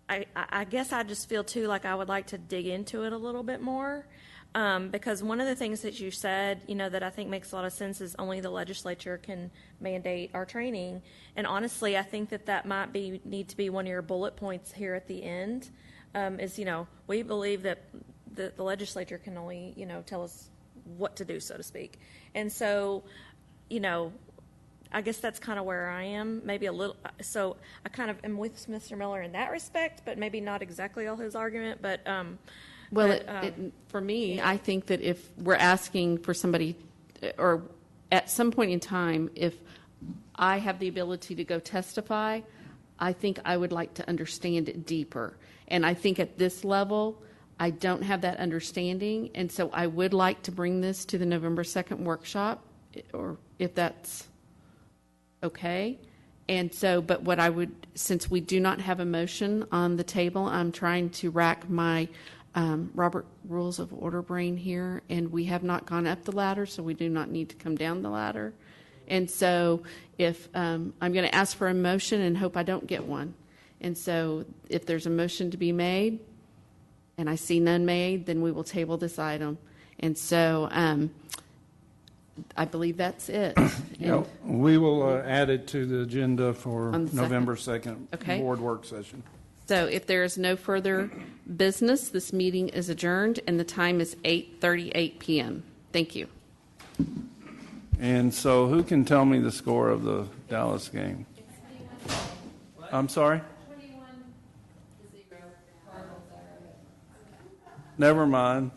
I guess I just feel too like I would like to dig into it a little bit more, because one of the things that you said, that I think makes a lot of sense is only the legislature can mandate our training. And honestly, I think that might need to be one of your bullet points here at the end, is, we believe that the legislature can only, tell us what to do, so to speak. And so, I guess that's kind of where I am, maybe a little. So I kind of am with Mr. Miller in that respect, but maybe not exactly all his argument. But For me, I think that if we're asking for somebody, or at some point in time, if I have the ability to go testify, I think I would like to understand it deeper. And I think at this level, I don't have that understanding. And so I would like to bring this to the November 2nd workshop, or if that's okay. And so, but what I would, since we do not have a motion on the table, I'm trying to rack my Robert Rules of Order brain here, and we have not gone up the ladder, so we do not need to come down the ladder. And so if I'm going to ask for a motion and hope I don't get one. And so if there's a motion to be made and I see none made, then we will table this item. And so I believe that's it. We will add it to the agenda for On the November 2nd Okay. board work session. So if there is no further business, this meeting is adjourned, and the time is 8:38 p.m. Thank you. And so who can tell me the score of the Dallas game? I'm sorry? 21-0. Never mind.